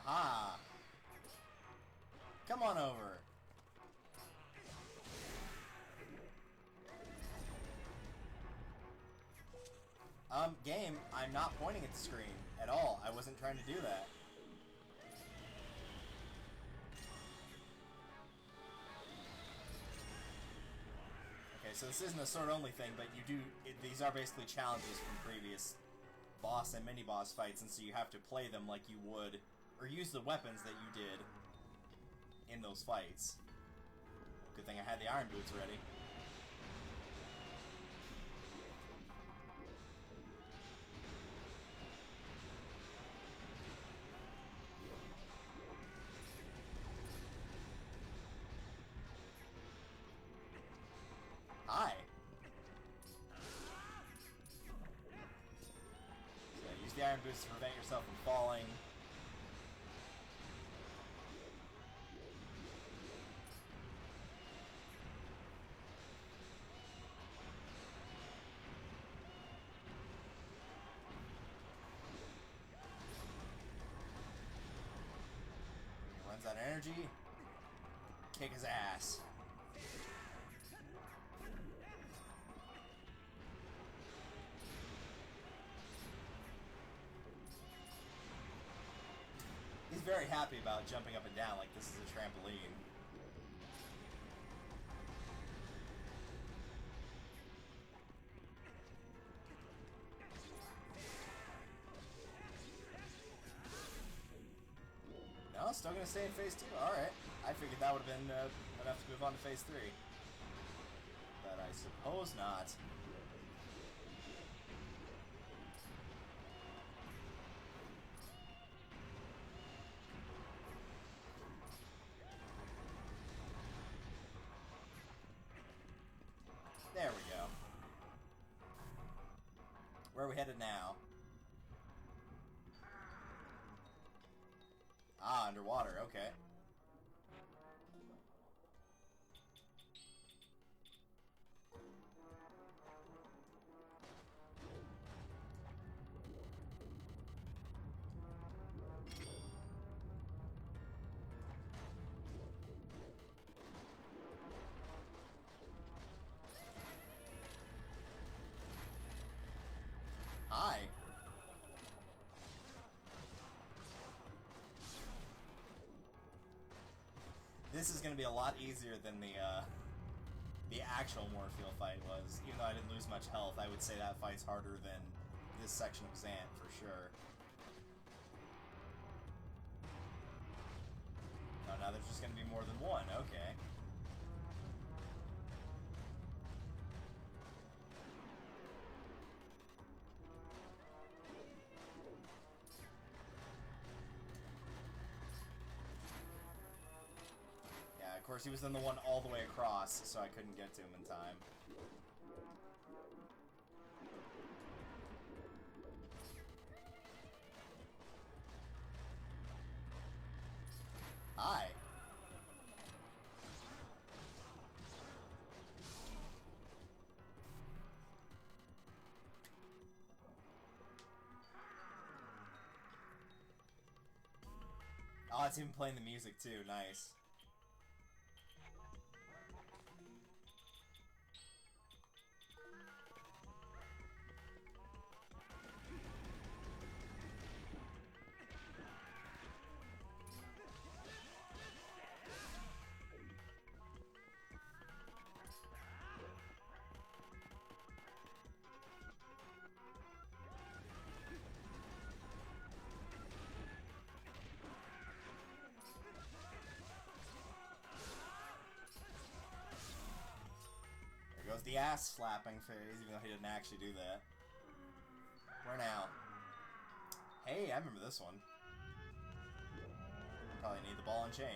Aha! Come on over. Game, I'm not pointing at the screen at all. I wasn't trying to do that. Okay, so this isn't a sword-only thing, but you do... these are basically challenges from previous boss and mini-boss fights, and so you have to play them like you would, or use the weapons that you did in those fights. Good thing I had the iron boots ready. Hi. So use the iron boots to prevent yourself from falling. Runs out of energy. Kick his ass. He's very happy about jumping up and down like this is a trampoline. No, still gonna stay in phase 2. Alright. I figured that would have been enough to move on to phase 3. But I suppose not. There we go. Where are we headed now? Ah, underwater, okay. Hi. This is going to be a lot easier than the actual Morpheal fight was. Even though I didn't lose much health, I would say that fight's harder than this section of Zant, for sure. Oh, now there's just going to be more than one. Okay. Yeah, of course he was then the one all the way across, so I couldn't get to him in time. Hi. Oh, it's even playing the music too. Nice. There goes the ass slapping phase, even though he didn't actually do that. Where now? Hey, I remember this one. Probably need the ball and chain.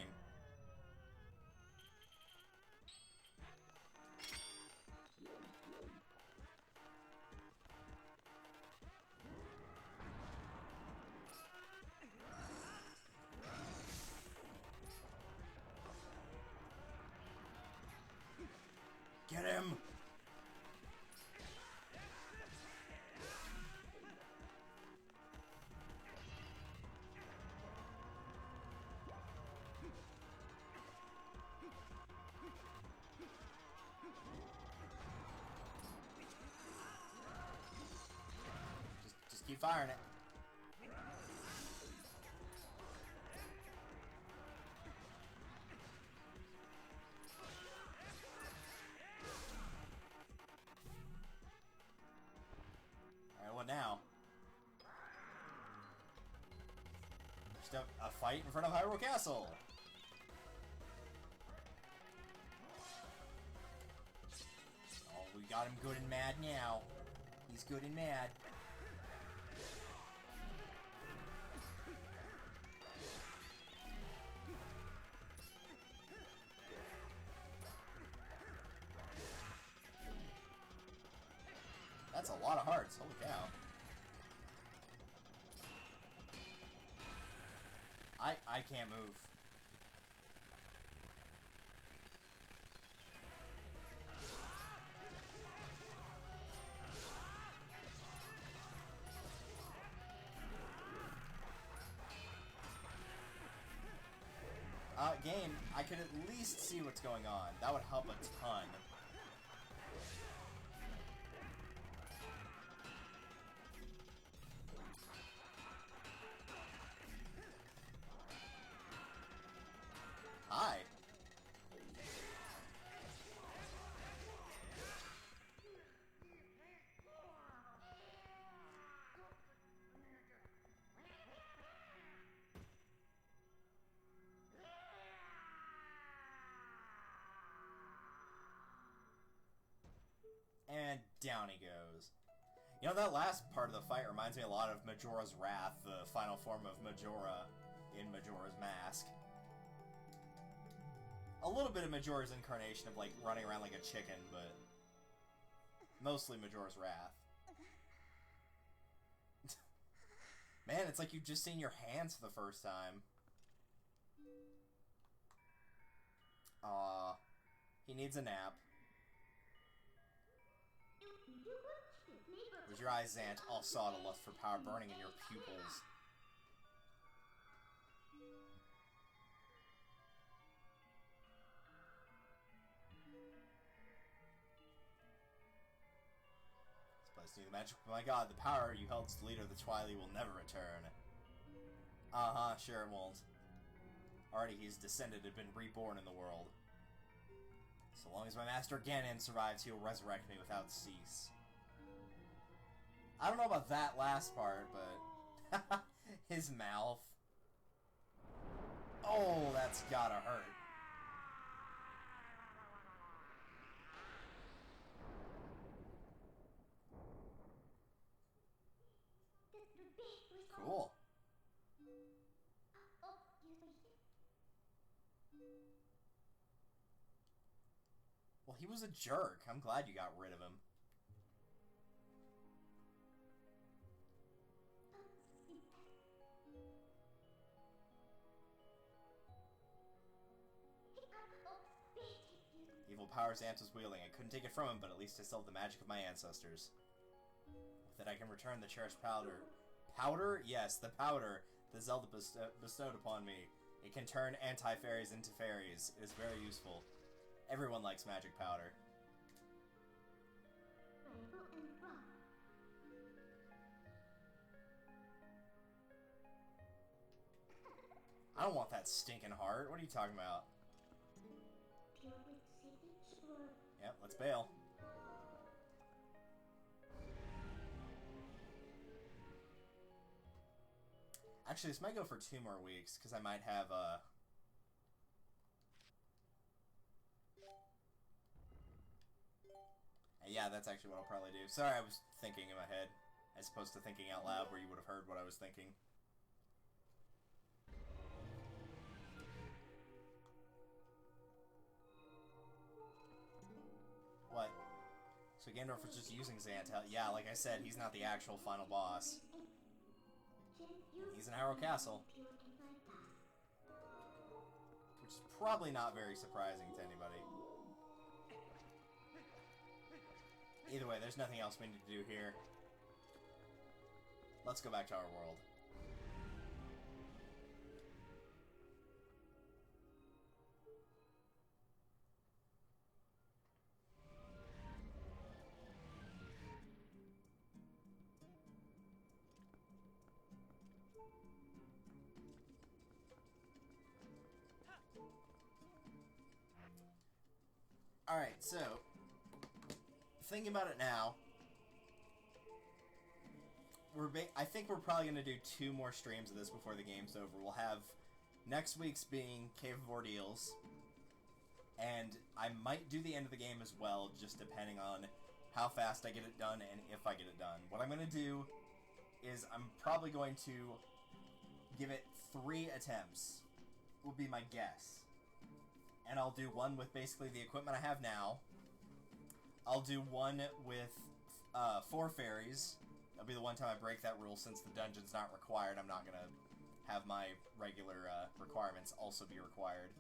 Get him! Just keep firing it. What now? Just a fight in front of Hyrule Castle. Oh, we got him good and mad now. He's good and mad. That's a lot of hearts. Holy cow. I can't move. Game, I could at least see what's going on. That would help a ton. Hi. And down he goes. You know, that last part of the fight reminds me a lot of Majora's Wrath, the final form of Majora in Majora's Mask. A little bit of Majora's incarnation of, like, running around like a chicken, but mostly Majora's Wrath. Man, it's like you've just seen your hands for the first time. Aw. He needs a nap. With your eyes, Zant, all saw the lust for power burning in your pupils. This place needs magic. My god, the power you held as the leader of the Twilight will never return. Uh-huh, sure it won't. Already he's descended and been reborn in the world. So long as my master Ganon survives, he'll resurrect me without cease. I don't know about that last part, but... his mouth. Oh, that's gotta hurt. Cool. Well, he was a jerk. I'm glad you got rid of him. Evil power Zant was wielding. I couldn't take it from him, but at least I still have the magic of my ancestors. With it, I can return the cherished powder. Powder? Yes, the powder that Zelda bestowed upon me. It can turn anti-fairies into fairies. It is very useful. Everyone likes magic powder. I don't want that stinking heart. What are you talking about? Yep, let's bail. Actually, this might go for 2 more weeks, because I might have, yeah, that's actually what I'll probably do. Sorry, I was thinking in my head, as opposed to thinking out loud where you would have heard what I was thinking. What? So Gandalf was just using Zant. Yeah, like I said, he's not the actual final boss. He's in Harrow Castle. Which is probably not very surprising to anybody. Either way, there's nothing else we need to do here. Let's go back to our world. Alright, so, thinking about it now, I think we're probably going to do 2 more streams of this before the game's over. We'll have next week's being Cave of Ordeals, and I might do the end of the game as well, just depending on how fast I get it done and if I get it done. What I'm going to do is I'm probably going to give it 3 attempts, would be my guess. And I'll do one with basically the equipment I have now. I'll do one with 4 fairies. That'll be the one time I break that rule, since the dungeon's not required. I'm not going to have my regular requirements also be required.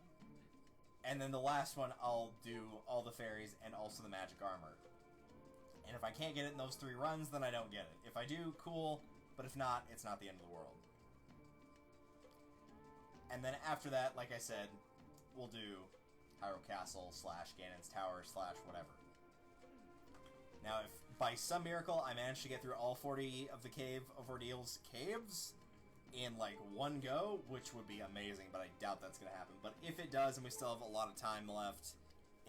And then the last one, I'll do all the fairies and also the magic armor. And if I can't get it in those 3 runs, then I don't get it. If I do, cool. But if not, it's not the end of the world. And then after that, like I said, we'll do Hyrule Castle / Ganon's Tower / whatever. Now, if by some miracle I manage to get through all 40 of the Cave of Ordeals caves in, like, one go, which would be amazing, but I doubt that's going to happen. But if it does, and we still have a lot of time left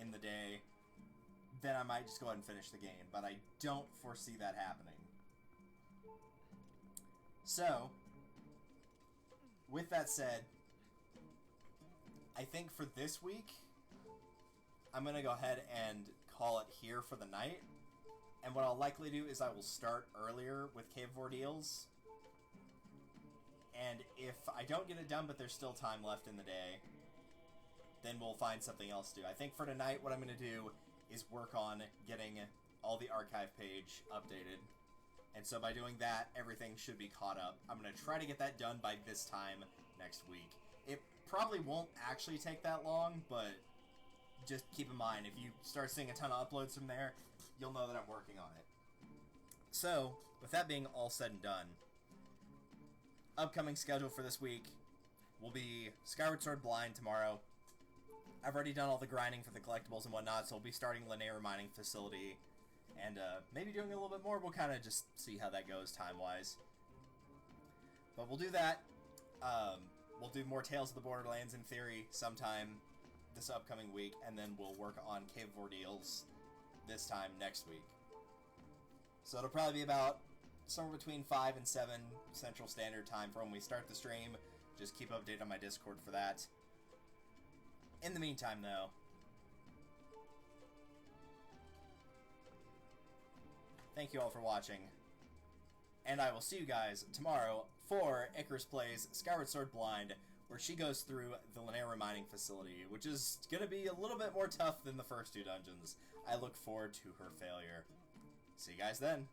in the day, then I might just go ahead and finish the game. But I don't foresee that happening. So, with that said, I think for this week, I'm going to go ahead and call it here for the night. And what I'll likely do is I will start earlier with Cave of Ordeals. And if I don't get it done, but there's still time left in the day, then we'll find something else to do. I think for tonight, what I'm going to do is work on getting all the archive page updated. And so by doing that, everything should be caught up. I'm going to try to get that done by this time next week. It probably won't actually take that long, but just keep in mind, if you start seeing a ton of uploads from there, you'll know that I'm working on it. So, with that being all said and done, upcoming schedule for this week will be Skyward Sword Blind tomorrow. I've already done all the grinding for the collectibles and whatnot, so we'll be starting Linear Mining Facility, and maybe doing a little bit more. We'll kind of just see how that goes time-wise. But we'll do that. we'll do more Tales of the Borderlands in theory sometime this upcoming week, and then we'll work on Cave of Ordeals this time next week. So it'll probably be about somewhere between 5 and 7 Central Standard Time for when we start the stream. Just keep updated on my Discord for that. In the meantime, though, thank you all for watching, and I will see you guys tomorrow for Icarus Plays Skyward Sword Blind, where she goes through the Lanera Mining Facility, which is going to be a little bit more tough than the first 2 dungeons. I look forward to her failure. See you guys then.